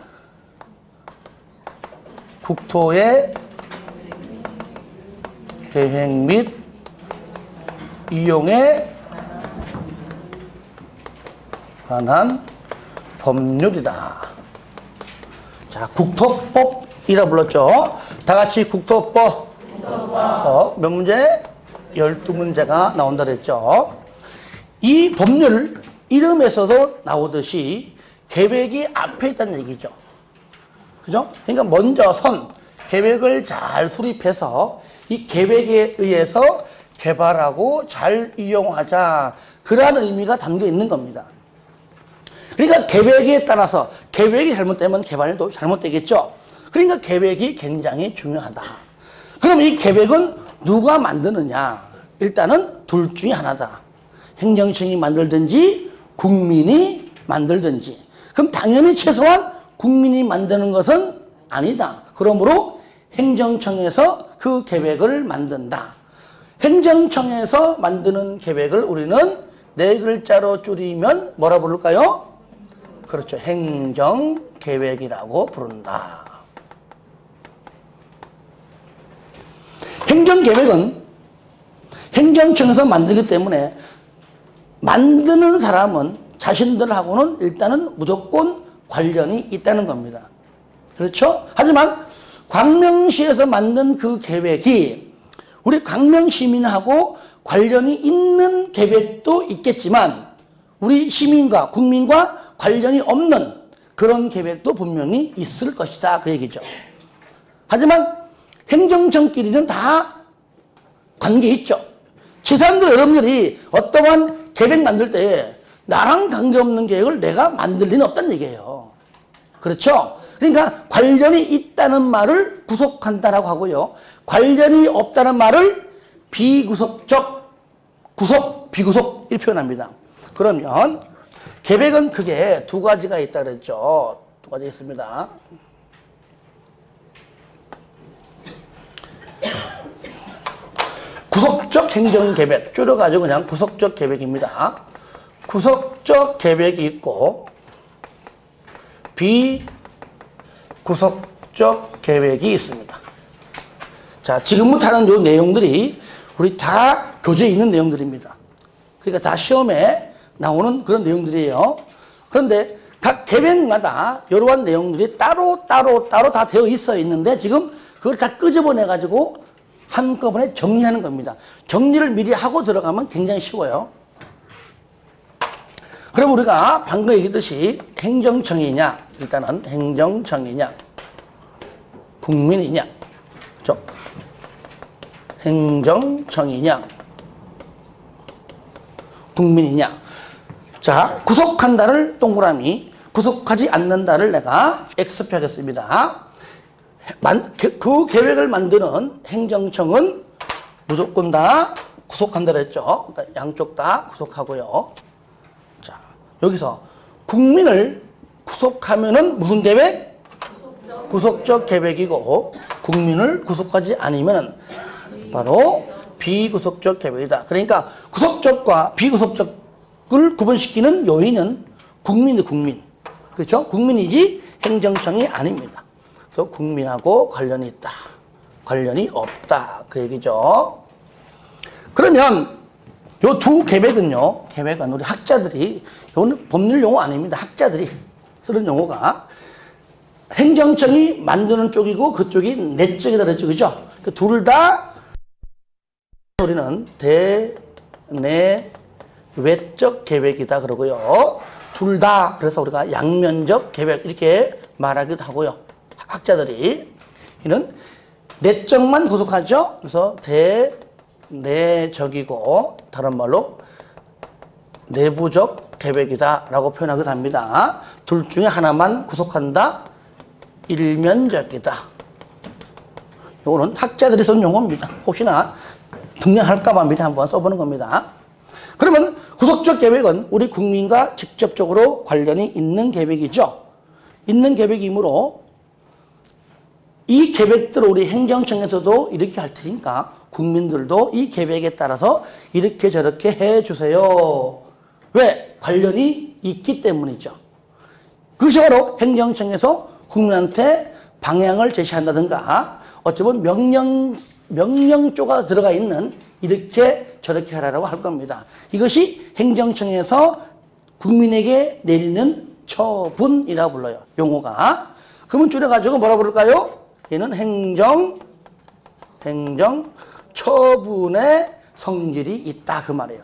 국토의 계획 및 이용에 관한 법률이다. 자, 국토법이라 불렀죠. 다 같이 국토법. 몇 문제? 12문제가 나온다 그랬죠. 이 법률 이름에서도 나오듯이 계획이 앞에 있다는 얘기죠. 그죠? 그러니까 먼저 계획을 잘 수립해서 이 계획에 의해서 개발하고 잘 이용하자. 그러한 의미가 담겨 있는 겁니다. 그러니까 계획에 따라서 계획이 잘못되면 개발도 잘못되겠죠. 그러니까 계획이 굉장히 중요하다. 그럼 이 계획은 누가 만드느냐? 일단은 둘 중에 하나다. 행정청이 만들든지 국민이 만들든지. 그럼 당연히 최소한 국민이 만드는 것은 아니다. 그러므로 행정청에서 그 계획을 만든다. 행정청에서 만드는 계획을 우리는 네 글자로 줄이면 뭐라 부를까요? 그렇죠. 행정계획이라고 부른다. 행정계획은 행정청에서 만들기 때문에 만드는 사람은 자신들하고는 일단은 무조건 관련이 있다는 겁니다. 그렇죠? 하지만 광명시에서 만든 그 계획이 우리 광명시민하고 관련이 있는 계획도 있겠지만 우리 시민과 국민과 관련이 없는 그런 계획도 분명히 있을 것이다. 그 얘기죠. 하지만 행정청끼리는 다 관계 있죠. 최소한들 여러분들이 어떠한 계획 만들 때 나랑 관계없는 계획을 내가 만들 리는 없다는 얘기예요. 그렇죠? 그러니까 관련이 있다는 말을 구속한다라고 하고요. 관련이 없다는 말을 비구속적, 구속, 비구속 이렇게 표현합니다. 그러면 계획은 크게 두 가지가 있다 그랬죠. 두 가지 있습니다. 구속적 행정계획, 줄여가지고 그냥 구속적 계획입니다. 구속적 계획이 있고 비구속적 계획이 있습니다. 자, 지금부터 하는 요 내용들이 우리 다 교재에 있는 내용들입니다. 그러니까 다 시험에 나오는 그런 내용들이에요. 그런데 각 계획마다 이러한 내용들이 따로 다 되어 있는데 지금 그걸 다 끄집어내가지고 한꺼번에 정리하는 겁니다. 정리를 미리 하고 들어가면 굉장히 쉬워요. 그럼 우리가 방금 얘기했듯이 행정청이냐, 일단은 행정청이냐, 국민이냐, 그렇죠? 행정청이냐, 국민이냐. 자, 구속한다를 동그라미, 구속하지 않는다를 내가 X표 하겠습니다. 그 계획을 만드는 행정청은 무조건 다 구속한다고 했죠. 그러니까 양쪽 다 구속하고요. 자, 여기서 국민을 구속하면은 무슨 계획? 구속적 계획이고, 국민을 구속하지 않으면 바로 비구속적 계획이다. 그러니까 구속적과 비구속적을 구분시키는 요인은 국민의 국민. 그렇죠? 국민이지 행정청이 아닙니다. 그래서 국민하고 관련이 있다. 관련이 없다. 그 얘기죠. 그러면 요 두 계획은요, 계획은 우리 학자들이, 요는 법률 용어 아닙니다. 학자들이 쓰는 용어가 행정청이 만드는 쪽이고 그쪽이 내적이다 그랬죠. 그죠? 그 둘 다 우리는 내, 외적 계획이다 그러고요. 둘 다 그래서 우리가 양면적 계획 이렇게 말하기도 하고요. 학자들이 이는 내적만 구속하죠. 그래서 내적이고 다른 말로 내부적 계획이다 라고 표현하기도 합니다. 둘 중에 하나만 구속한다. 일면적이다. 이거는 학자들이 쓴 용어입니다. 혹시나 등량할까봐 미리 한번 써보는 겁니다. 그러면 구속적 계획은 우리 국민과 직접적으로 관련이 있는 계획이죠. 있는 계획이므로 이 계획들을 우리 행정청에서도 이렇게 할 테니까 국민들도 이 계획에 따라서 이렇게 저렇게 해주세요. 왜? 관련이 있기 때문이죠. 그것이 바로 행정청에서 국민한테 방향을 제시한다든가 어쩌면 명령조가 들어가 있는 이렇게 저렇게 하라고 할 겁니다. 이것이 행정청에서 국민에게 내리는 처분이라고 불러요. 용어가. 그러면 줄여가지고 뭐라 부를까요? 얘는 처분의 성질이 있다 그 말이에요.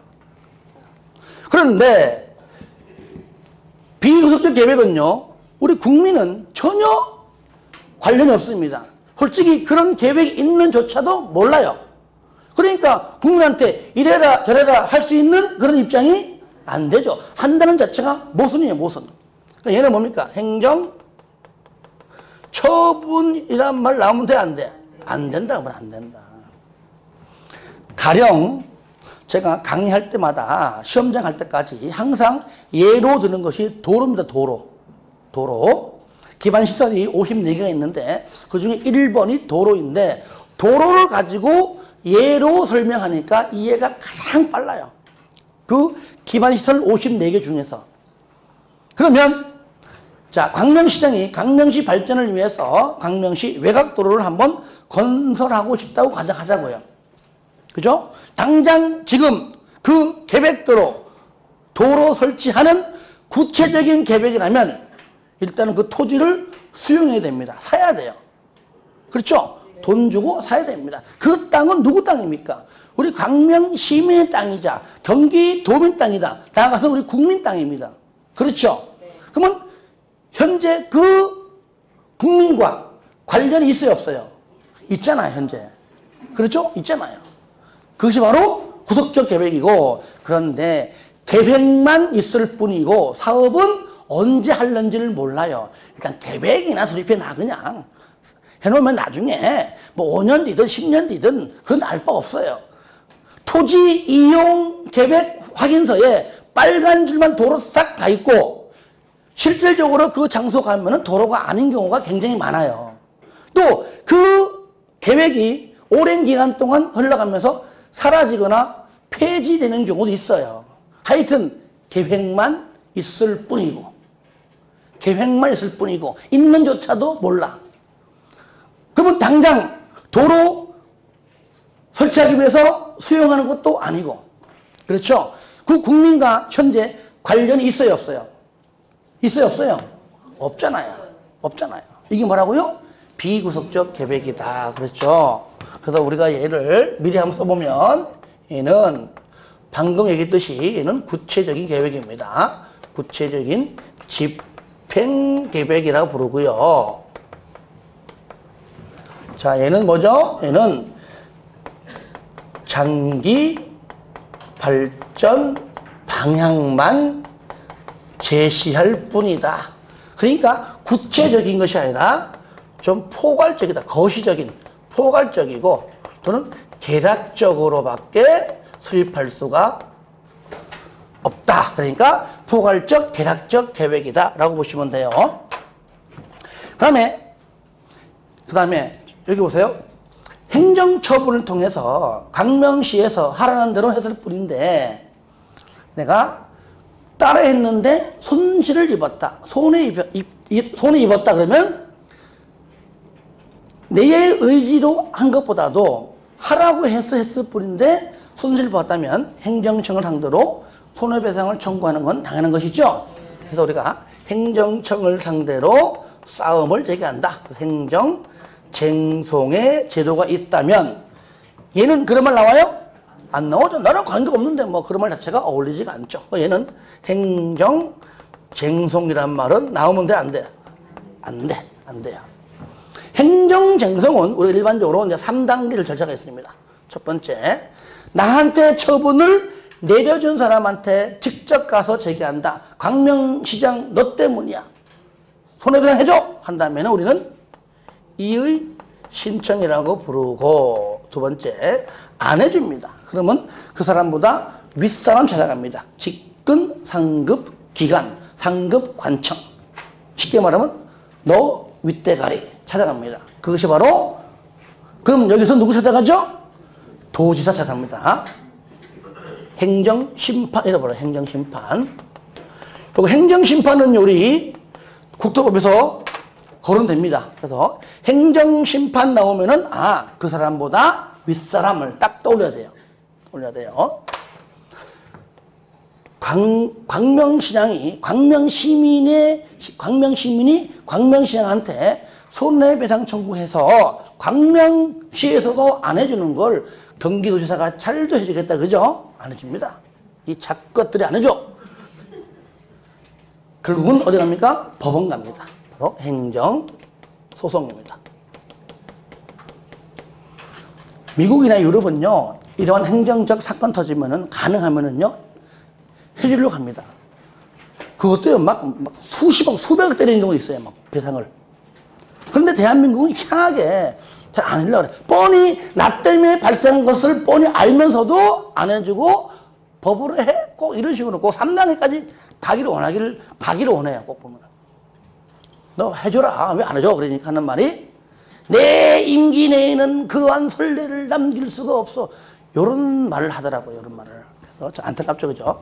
그런데 비구속적 계획은요, 우리 국민은 전혀 관련이 없습니다. 솔직히 그런 계획이 있는 조차도 몰라요. 그러니까 국민한테 이래라 저래라 할 수 있는 그런 입장이 안 되죠. 한다는 자체가 모순이에요, 모순. 그러니까 얘는 뭡니까? 행정 처분이란 말 나오면 돼, 안 돼? 안 된다, 그러면 안 된다. 가령 제가 강의할 때마다 시험장 할 때까지 항상 예로 드는 것이 도로입니다. 도로. 기반시설이 54개가 있는데 그중에 1번이 도로인데 도로를 가지고 예로 설명하니까 이해가 가장 빨라요. 그 기반시설 54개 중에서. 그러면 자, 광명시장이 광명시 발전을 위해서 광명시 외곽도로를 한번 건설하고 싶다고 가정하자고요. 그죠? 당장 지금 그 계획대로 도로 설치하는 구체적인 계획이라면 일단은 그 토지를 수용해야 됩니다. 사야 돼요. 그렇죠? 돈 주고 사야 됩니다. 그 땅은 누구 땅입니까? 우리 광명 시민의 땅이자 경기도민 땅이다. 나아가서 우리 국민 땅입니다. 그렇죠? 그러면 현재 그 국민과 관련이 있어요, 없어요? 있잖아요, 현재. 그렇죠? 있잖아요. 그것이 바로 구속적 계획이고, 그런데 계획만 있을 뿐이고 사업은 언제 할는지를 몰라요. 일단 계획이나 수립해 놔 그냥. 해놓으면 나중에 뭐 5년 뒤든 10년 뒤든 그건 알 바 없어요. 토지 이용 계획 확인서에 빨간 줄만 도로 싹 가 있고 실질적으로 그 장소 가면은 도로가 아닌 경우가 굉장히 많아요. 또 그 계획이 오랜 기간 동안 흘러가면서 사라지거나 폐지되는 경우도 있어요. 하여튼 계획만 있을 뿐이고 있는조차도 몰라. 그러면 당장 도로 설치하기 위해서 수용하는 것도 아니고, 그렇죠? 그 국민과 현재 관련이 있어요, 없어요? 있어요, 없어요? 없잖아요. 이게 뭐라고요? 비구속적 계획이다. 그렇죠? 그래서 우리가 얘를 미리 한번 써보면 얘는 방금 얘기했듯이 얘는 구체적인 계획입니다. 구체적인 집행 계획이라고 부르고요. 자, 얘는 뭐죠? 얘는 장기 발전 방향만 제시할 뿐이다. 그러니까 구체적인 것이 아니라 좀 포괄적이다. 거시적인, 포괄적이고 또는 계략적으로밖에 수립할 수가 없다. 그러니까 포괄적, 계략적 계획이다 라고 보시면 돼요. 그 다음에 여기 보세요. 행정처분을 통해서 광명시에서 하라는 대로 했을 뿐인데 내가 따라 했는데 손실을 입었다. 손해 입었다 그러면 내 의지로 한 것보다도 하라고 해서 했을 뿐인데 손실을 받았다면 행정청을 상대로 손해배상을 청구하는 건 당연한 것이죠. 그래서 우리가 행정청을 상대로 싸움을 제기한다. 행정쟁송의 제도가 있다면 얘는 그런 말 나와요? 안 나오죠. 나랑 관계가 없는데 뭐 그런 말 자체가 어울리지가 않죠. 얘는 행정쟁송이란 말은 나오면 돼, 안 돼? 안 돼요. 행정쟁송은 우리가 일반적으로 이제 3단계를 절차가 있습니다. 첫 번째, 나한테 처분을 내려준 사람한테 직접 가서 제기한다. 광명시장 너 때문이야. 손해배상 해줘! 한다면 우리는 이의 신청이라고 부르고, 두 번째, 안 해줍니다. 그러면 그 사람보다 윗사람 찾아갑니다. 직근, 상급, 기관, 상급, 관청. 쉽게 말하면 너 윗대가리 찾아갑니다. 그것이 바로, 그럼 여기서 누구 찾아가죠? 도지사 찾아갑니다. 행정심판이라고 불러요. 행정심판. 그리고 행정심판은 우리 국토법에서 거론됩니다. 그래서 행정심판 나오면은 그 사람보다 윗사람을 딱 떠올려야 돼요. 광명시장이 광명시장한테 손해배상 청구해서 광명시에서도 안 해주는 걸 경기도지사가 잘도 해주겠다, 그죠? 안 해줍니다. 이 작것들이 안 해줘. 결국은 어디 갑니까? 법원 갑니다. 바로 행정소송입니다. 미국이나 유럽은요, 이러한 행정적 사건 터지면은 가능하면은요, 해주려고 합니다. 그것도요, 막 수십억, 수백억 때리는 경우도 있어요, 막, 배상을. 그런데 대한민국은 희한하게 잘 안 해주려고 그래. 뻔히, 나 때문에 발생한 것을 뻔히 알면서도 안 해주고, 법으로 해? 꼭 이런 식으로, 꼭 3단계까지 가기를 원해요, 꼭 보면. 너 해줘라. 왜 안 해줘? 그러니까 하는 말이, 내 임기 내에는 그러한 선례를 남길 수가 없어. 요런 말을 하더라고요, 요런 말을. 그래서 좀 안타깝죠, 그죠?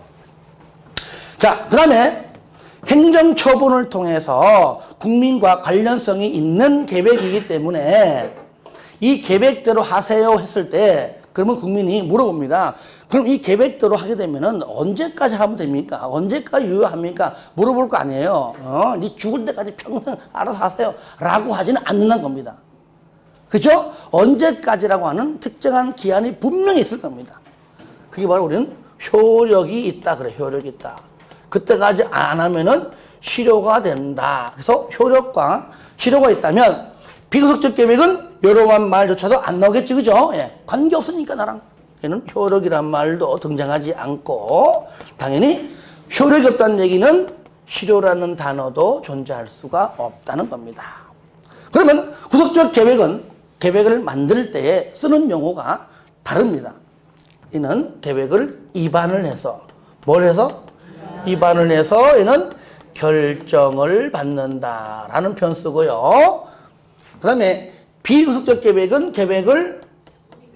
자, 그 다음에 행정처분을 통해서 국민과 관련성이 있는 계획이기 때문에 이 계획대로 하세요 했을 때 그러면 국민이 물어봅니다. 그럼 이 계획대로 하게 되면은 언제까지 하면 됩니까? 언제까지 유효합니까? 물어볼 거 아니에요. 네 죽을 때까지 평생 알아서 하세요. 라고 하지는 않는다는 겁니다. 그죠? 언제까지라고 하는 특정한 기한이 분명히 있을 겁니다. 그게 바로 우리는 효력이 있다. 그래, 효력이 있다. 그때까지 안 하면은 실효가 된다. 그래서 효력과 실효가 있다면 비구속적 계획은 이러한 말조차도 안 나오겠지, 그죠? 예, 관계없으니까 나랑. 얘는 효력이란 말도 등장하지 않고 당연히 효력이 없다는 얘기는 실효라는 단어도 존재할 수가 없다는 겁니다. 그러면 구속적 계획은 계획을 만들 때에 쓰는 용어가 다릅니다. 이는 계획을 입안을 해서 뭘 해서? 입안을 해서 이는 결정을 받는다라는 표현 쓰고요. 그 다음에 비구속적 계획은 계획을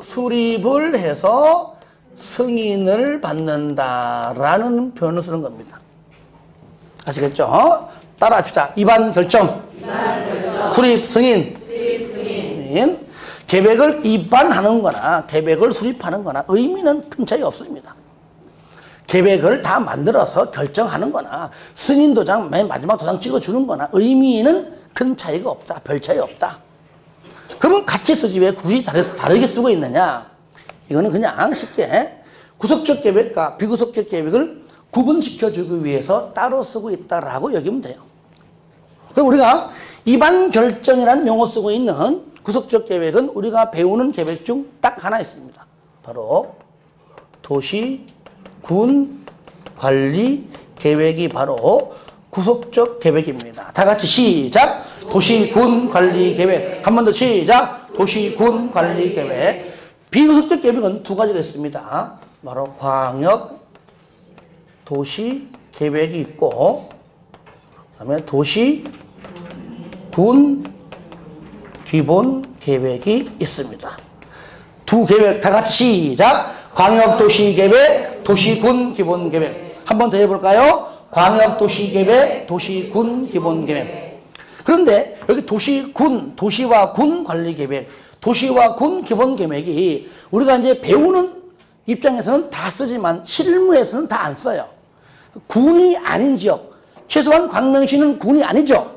수립을 해서 승인을 받는다라는 표현을 쓰는 겁니다. 아시겠죠? 따라합시다. 입안 결정, 수립 승인. 계획을 입안하는 거나 계획을 수립하는 거나 의미는 큰 차이 없습니다. 계획을 다 만들어서 결정하는 거나 승인 도장, 맨 마지막 도장 찍어주는 거나 의미는 큰 차이가 없다. 별 차이 없다. 그러면 같이 쓰지 왜 굳이 다르게 쓰고 있느냐? 이거는 그냥 쉽게 구속적 계획과 비구속적 계획을 구분시켜주기 위해서 따로 쓰고 있다라고 여기면 돼요. 그럼 우리가 입안 결정이라는 용어 쓰고 있는 구속적 계획은 우리가 배우는 계획 중 딱 하나 있습니다. 바로 도시, 군, 관리 계획이 바로 구속적 계획입니다. 다 같이 시작! 도시, 군, 관리 계획. 한 번 더 시작! 도시, 군, 관리 계획. 비구속적 계획은 두 가지가 있습니다. 바로 광역, 도시 계획이 있고, 그 다음에 도시, 군, 기본 계획이 있습니다. 두 계획 다 같이 시작! 광역도시계획, 도시군 기본계획. 한 번 더 해볼까요? 광역도시계획, 도시군 기본계획. 그런데 여기 도시군, 도시와 군 관리계획, 도시와 군 기본계획이 우리가 이제 배우는 입장에서는 다 쓰지만 실무에서는 다 안 써요. 군이 아닌 지역, 최소한 광명시는 군이 아니죠.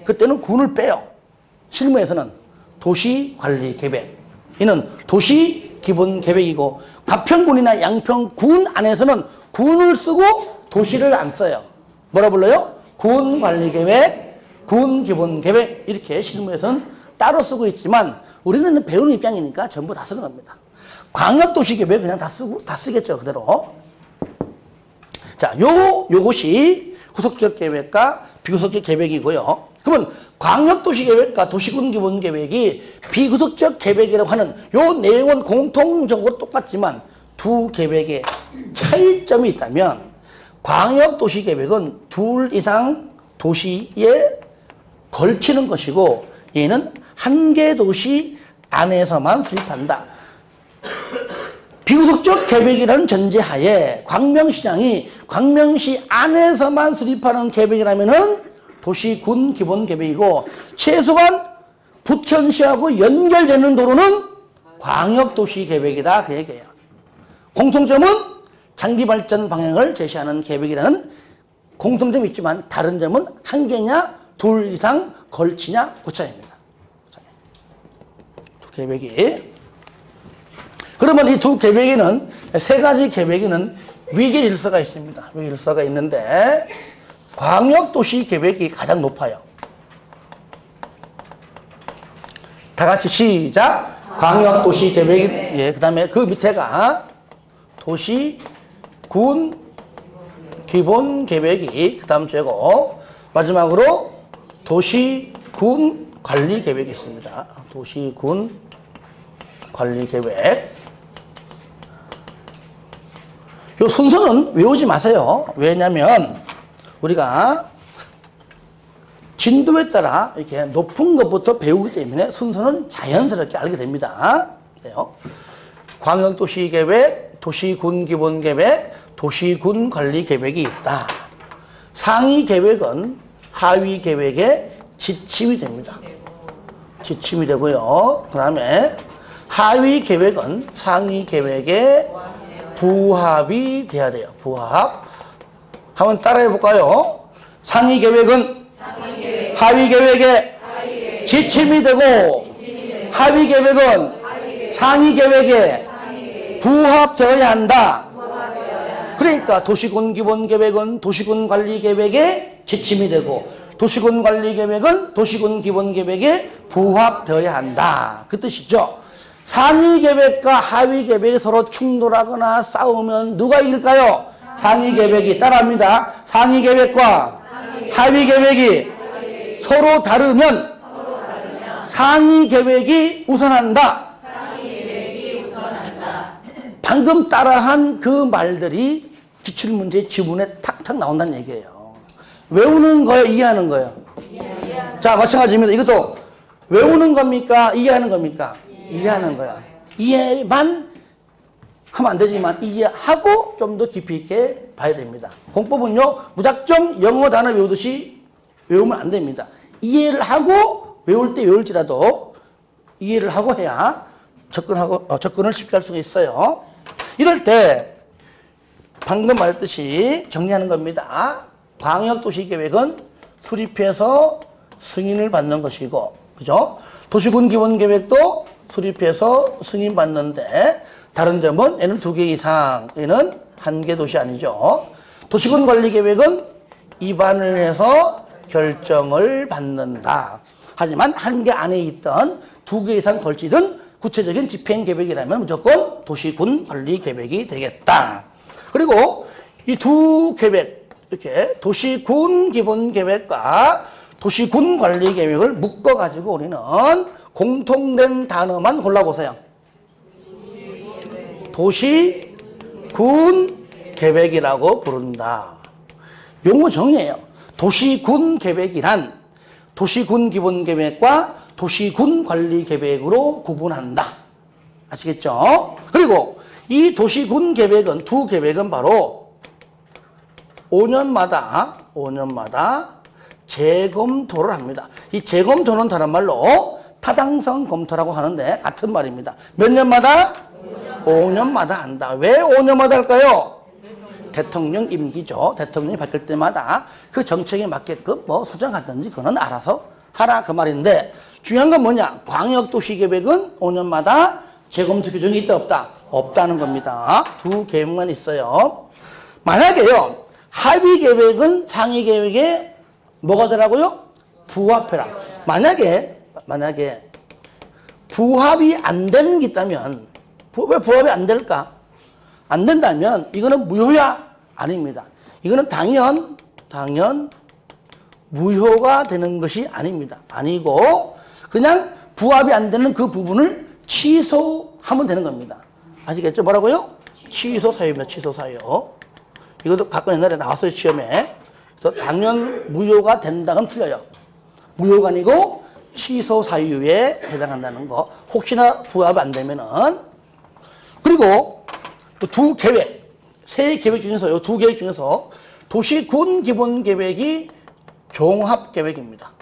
그때는 군을 빼요. 실무에서는 도시관리계획, 이는 도시기본계획이고 가평군이나 양평군 안에서는 군을 쓰고 도시를 안 써요. 뭐라 불러요? 군관리계획, 군기본계획. 이렇게 실무에서는 따로 쓰고 있지만 우리는 배우는 입장이니까 전부 다 쓰는 겁니다. 광역도시계획 그냥 다 쓰겠죠, 그대로. 자, 요것이 구속적 계획과 비구속적 계획이고요. 그러면 광역도시계획과 도시군기본계획이 비구속적 계획이라고 하는 요 내용은 공통적으로 똑같지만 두 계획에 차이점이 있다면 광역도시계획은 둘 이상 도시에 걸치는 것이고 얘는 한 개 도시 안에서만 수립한다. 비구속적 계획이라는 전제하에 광명시장이 광명시 안에서만 수립하는 계획이라면은 도시군 기본계획이고 최소한 부천시하고 연결되는 도로는 광역도시계획이다. 그 얘기예요. 공통점은 장기발전 방향을 제시하는 계획이라는 공통점이 있지만 다른 점은 한 개냐 둘 이상 걸치냐 그 차이입니다. 두 계획이. 그러면 이 두 계획에는 세 가지 계획에는 위계 질서가 있습니다. 위계 질서가 있는데 광역도시 계획이 가장 높아요. 다 같이 시작. 광역도시 계획이, 예, 그 다음에 그 밑에가 도시, 군, 기본 계획이 그 다음 주고, 마지막으로 도시군 관리 계획이 있습니다. 도시군 관리 계획. 이 순서는 외우지 마세요. 왜냐면 우리가 진도에 따라 이렇게 높은 것부터 배우기 때문에 순서는 자연스럽게 알게 됩니다. 광역도시계획, 도시군기본계획, 도시군관리계획이 있다. 상위 계획은 하위 계획의 지침이 됩니다. 지침이 되고요. 그 다음에 하위 계획은 상위 계획의 부합이 돼야 돼요. 부합. 한번 따라해 볼까요? 상위 계획은 하위 계획의 지침이 되고, 하위 계획은 상위 계획에 부합되어야 한다. 그러니까 도시군 기본 계획은 도시군 관리 계획에 지침이 되고, 도시군 관리 계획은 도시군 기본 계획에 부합되어야 한다. 그 뜻이죠. 상위 계획과 하위 계획이 서로 충돌하거나 싸우면 누가 이길까요? 상위 계획이. 따라합니다. 상위 계획과 하위 계획이 서로 다르면 상위 계획이 우선한다. 방금 따라한 그 말들이 기출문제 지문에 탁탁 나온다는 얘기예요. 외우는 거예요? 이해하는 거예요? 자, 마찬가지입니다. 이것도 외우는 겁니까? 이해하는 겁니까? 이해하는 거야. 이해만 하면 안 되지만 이해하고 좀 더 깊이 있게 봐야 됩니다. 공법은요, 무작정 영어 단어 외우듯이 외우면 안 됩니다. 이해를 하고 외울 때 외울지라도 이해를 하고 해야 접근을 쉽게 할 수가 있어요. 이럴 때 방금 말했듯이 정리하는 겁니다. 광역도시계획은 수립해서 승인을 받는 것이고, 그죠? 도시군 기본계획도 수립해서 승인받는데, 다른 점은 얘는 2개 이상, 얘는 1개 도시 아니죠. 도시군 관리계획은 입안을 해서 결정을 받는다. 하지만 1개 안에 있던 2개 이상 걸치든 구체적인 집행계획이라면 무조건 도시군 관리계획이 되겠다. 그리고 이 두 계획, 이렇게 도시군 기본계획과 도시군 관리계획을 묶어가지고 우리는 공통된 단어만 골라보세요. 도시군 계획이라고 부른다. 용어 정의예요. 도시군 계획이란 도시군 기본계획과 도시군 관리계획으로 구분한다. 아시겠죠? 그리고 이 도시군 계획은, 두 계획은 바로 5년마다 재검토를 합니다. 이 재검토는 다른 말로 타당성 검토라고 하는데 같은 말입니다. 몇 년마다? 5년마다 한다. 왜 5년마다 할까요? 대통령 임기죠. 대통령이 바뀔 때마다 그 정책에 맞게끔 뭐 수정하든지 그건 알아서 하라 그 말인데, 중요한 건 뭐냐? 광역도시계획은 5년마다 재검토 규정이 있다 없다? 없다는 겁니다. 두 계획만 있어요. 만약에요, 하위 계획은 상위 계획에 뭐가 되라고요? 부합해라. 만약에 부합이 안 되는 게 있다면, 왜 부합이 안 될까? 안 된다면 이거는 무효야? 아닙니다. 이거는 당연 무효가 되는 것이 아닙니다. 아니고 그냥 부합이 안 되는 그 부분을 취소하면 되는 겁니다. 아시겠죠? 뭐라고요? 취소 사유입니다. 취소 사유. 이것도 가끔 옛날에 나왔어요, 시험에. 그래서 당연 무효가 된다 그러면 틀려요. 무효가 아니고 취소 사유에 해당한다는 거. 혹시나 부합이 안 되면은. 그리고 두 계획, 세 계획 중에서, 이 두 계획 중에서 도시군 기본 계획이 종합 계획입니다.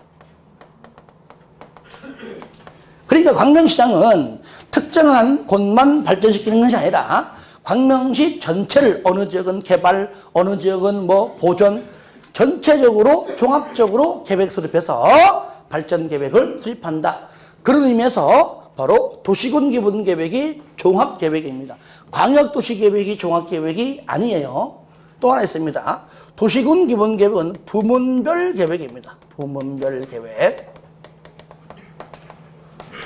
그러니까 광명시장은 특정한 곳만 발전시키는 것이 아니라 광명시 전체를, 어느 지역은 개발, 어느 지역은 뭐 보전, 전체적으로 종합적으로 계획 수립해서 발전 계획을 수립한다. 그런 의미에서 바로 도시군 기본 계획이 종합 계획입니다. 광역도시 계획이 종합 계획이 아니에요. 또 하나 있습니다. 도시군 기본 계획은 부문별 계획입니다. 부문별 계획.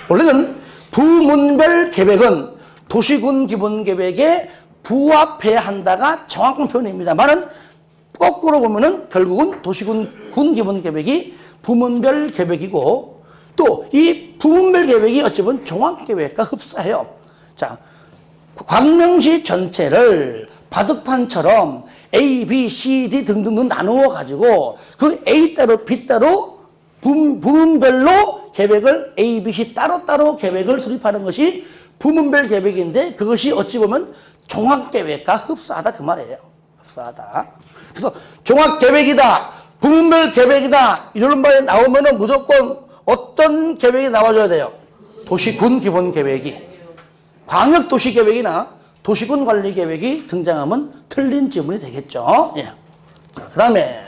원래는 부문별 계획은 도시군 기본 계획에 부합해야 한다가 정확한 표현입니다만은 거꾸로 보면은 결국은 도시군 기본 계획이 부문별 계획이고 또 이 부문별 계획이 어찌 보면 종합 계획과 흡사해요. 자, 광명시 전체를 바둑판처럼 A, B, C, D 등등등 나누어 가지고 그 A 따로 B 따로 부문별로 계획을 A, B, C 따로따로 계획을 수립하는 것이 부문별 계획인데 그것이 어찌 보면 종합계획과 흡사하다 그 말이에요. 흡사하다. 그래서 종합계획이다, 부문별 계획이다 이런 말이 나오면은 무조건 어떤 계획이 나와줘야 돼요? 도시군 기본 계획이. 광역도시계획이나 도시군관리계획이 등장하면 틀린 지문이 되겠죠. 예. 자, 그 다음에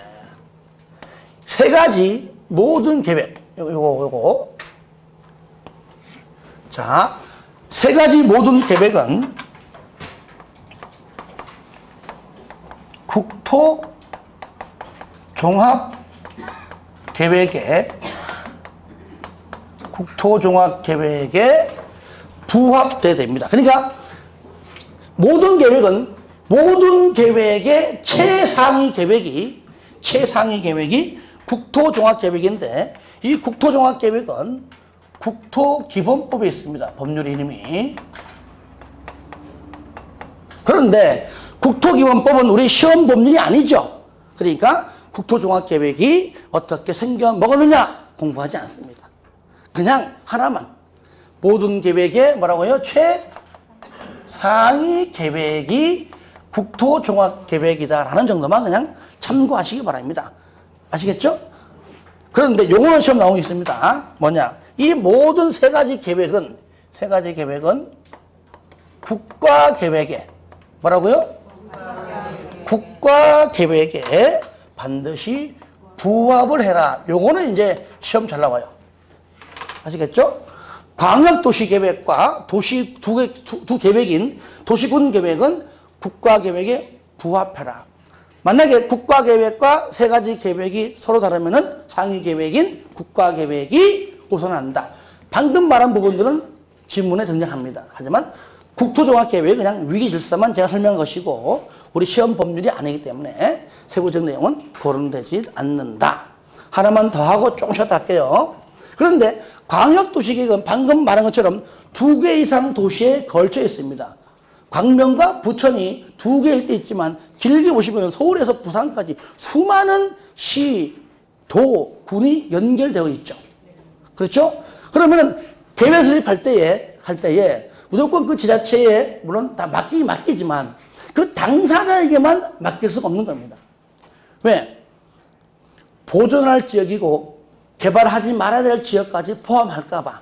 세 가지 모든 계획. 요거. 자, 세 가지 모든 계획은 국토종합계획에 부합돼야 됩니다. 그러니까 모든 계획의 최상위 계획이 국토종합계획인데 이 국토종합계획은 국토기본법에 있습니다. 법률 이름이. 그런데 국토기본법은 우리 시험 법률이 아니죠. 그러니까 국토종합계획이 어떻게 생겨 먹었느냐 공부하지 않습니다. 그냥 하나만. 모든 계획의 뭐라고요? 최상위 계획이 국토종합계획이다라는 정도만 그냥 참고하시기 바랍니다. 아시겠죠? 그런데 요거는 시험 나오고 있습니다. 뭐냐? 이 모든 세 가지 계획은 국가계획에 뭐라고요? 국가계획에 반드시 부합을 해라. 요거는 이제 시험 잘 나와요. 아시겠죠? 광역도시계획과 두 계획인 도시군 계획은 국가계획에 부합해라. 만약에 국가계획과 세 가지 계획이 서로 다르면은 상위 계획인 국가계획이 우선한다. 방금 말한 부분들은 지문에 등장합니다. 하지만 국토종합계획 그냥 위기질서만 제가 설명한 것이고 우리 시험 법률이 아니기 때문에 세부적 내용은 거론되지 않는다. 하나만 더 하고 조금 쉬었다 할게요. 그런데 광역도시계획은 방금 말한 것처럼 2개 이상 도시에 걸쳐 있습니다. 광명과 부천이 2개일 때 있지만 길게 보시면 서울에서 부산까지 수많은 시, 도, 군이 연결되어 있죠. 그렇죠? 그러면은 계획 수립할 때에 무조건 그 지자체에 물론 다 맡기지만 그 당사자에게만 맡길 수가 없는 겁니다. 왜? 보존할 지역이고 개발하지 말아야 될 지역까지 포함할까 봐.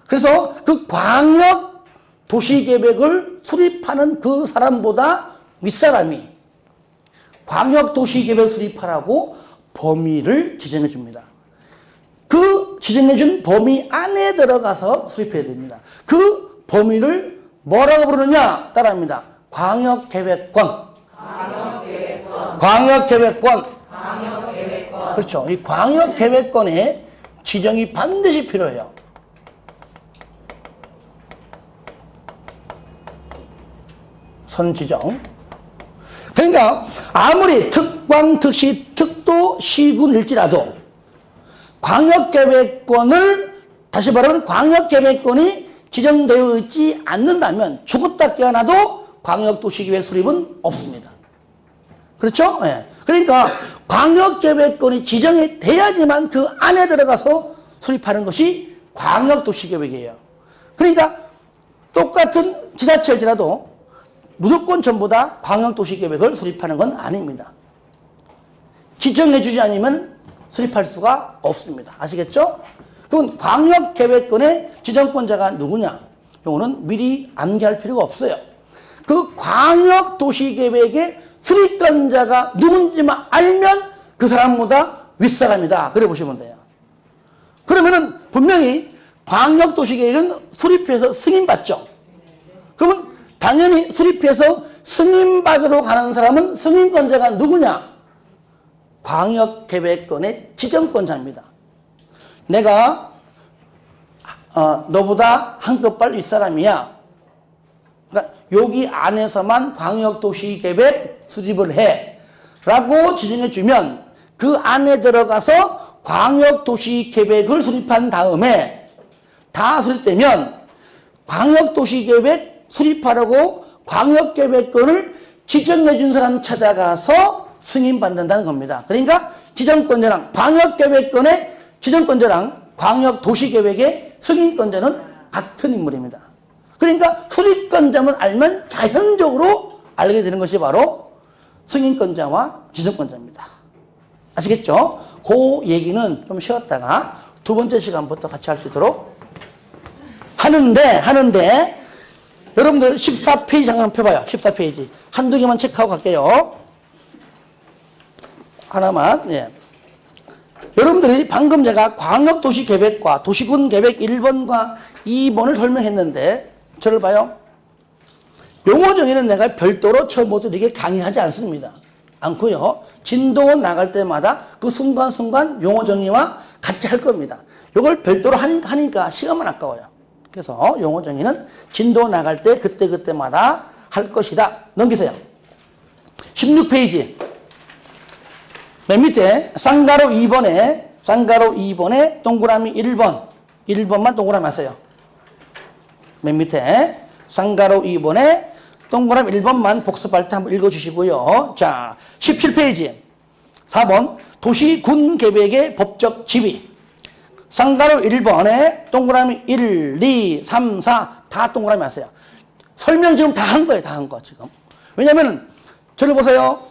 그래서 그 광역 도시계획을 수립하는 그 사람보다 윗사람이 광역 도시계획 수립하라고 범위를 지정해 줍니다. 그 지정해 준 범위 안에 들어가서 수립해야 됩니다. 그 범위를 뭐라고 부르느냐? 따라합니다. 광역계획권. 그렇죠. 이 광역계획권의 지정이 반드시 필요해요. 선 지정. 그러니까 아무리 특광, 특시, 특도, 시군일지라도 광역계획권을 다시 말하면 광역계획권이 지정되어 있지 않는다면 죽었다 깨어나도 광역도시계획 수립은 없습니다. 그렇죠? 네. 그러니까 광역계획권이 지정이 돼야지만 그 안에 들어가서 수립하는 것이 광역도시계획이에요. 그러니까 똑같은 지자체일지라도 무조건 전부 다 광역도시계획을 수립하는 건 아닙니다. 지정해주지 않으면 수립할 수가 없습니다. 아시겠죠? 그럼 광역계획권의 지정권자가 누구냐? 이거는 미리 암기할 필요가 없어요. 그 광역도시계획의 수립권자가 누군지만 알면 그 사람보다 윗사람이다. 그래 보시면 돼요. 그러면은 분명히 광역도시계획은 수립해서 승인받죠. 그러면 당연히 수립해서 승인받으러 가는 사람은 승인권자가 누구냐? 광역계획권의 지정권자입니다. 내가 너보다 한 끗발 윗사람이야. 그러니까 여기 안에서만 광역도시계획 수립을 해. 라고 지정해 주면 그 안에 들어가서 광역도시계획을 수립한 다음에 다 수립되면 광역도시계획 수립하라고 광역계획권을 지정해 준 사람 찾아가서 승인받는다는 겁니다. 그러니까 지정권자랑 광역계획권의 지정권자랑 광역도시계획의 승인권자는 같은 인물입니다. 그러니까 수립권자만 알면 자연적으로 알게 되는 것이 바로 승인권자와 지정권자입니다. 아시겠죠? 그 얘기는 좀 쉬었다가 두 번째 시간부터 같이 할 수 있도록 하는데 여러분들 14페이지 잠깐 펴봐요. 14페이지 한두 개만 체크하고 갈게요. 하나만. 예. 여러분들이 방금 제가 광역도시계획과 도시군계획 1번과 2번을 설명했는데 저를 봐요. 용어 정의는 내가 별도로 처음부터 이렇게 강의하지 않고요. 진도원 나갈 때마다 그 순간순간 용어 정의와 같이 할 겁니다. 이걸 별도로 하니까 시간만 아까워요. 그래서 용어 정의는 진도원 나갈 때 그때마다 할 것이다. 넘기세요. 16페이지 맨 밑에 쌍가로 2번에 동그라미 1번만 동그라미 하세요. 맨 밑에 쌍가로 2번에 동그라미 1번만 복습할 때 한번 읽어주시고요. 자, 17페이지 4번 도시군계획의 법적 지위 쌍가로 1번에 동그라미 1, 2, 3, 4 다 동그라미 하세요. 설명 지금 다 한 거예요. 다 한 거 지금. 왜냐면 저를 보세요.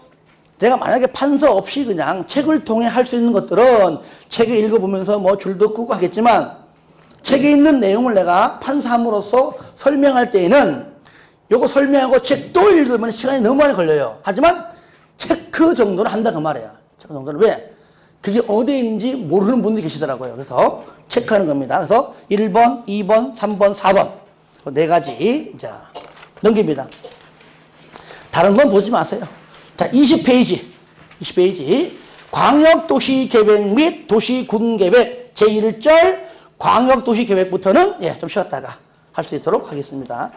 내가 만약에 판서 없이 그냥 책을 통해 할 수 있는 것들은 책을 읽어보면서 뭐 줄도 끄고 하겠지만 책에 있는 내용을 내가 판사함으로써 설명할 때에는 요거 설명하고 책 또 읽으면 시간이 너무 많이 걸려요. 하지만 체크 정도는 한다 그 말이에요. 체크 정도는. 왜? 그게 어디에 있는지 모르는 분들이 계시더라고요. 그래서 체크하는 겁니다. 그래서 1번, 2번, 3번, 4번 네 가지 자 넘깁니다. 다른 건 보지 마세요. 자, 20페이지 광역도시계획 및 도시군계획 제1절 광역도시계획부터는 좀 쉬었다가 할 수 있도록 하겠습니다.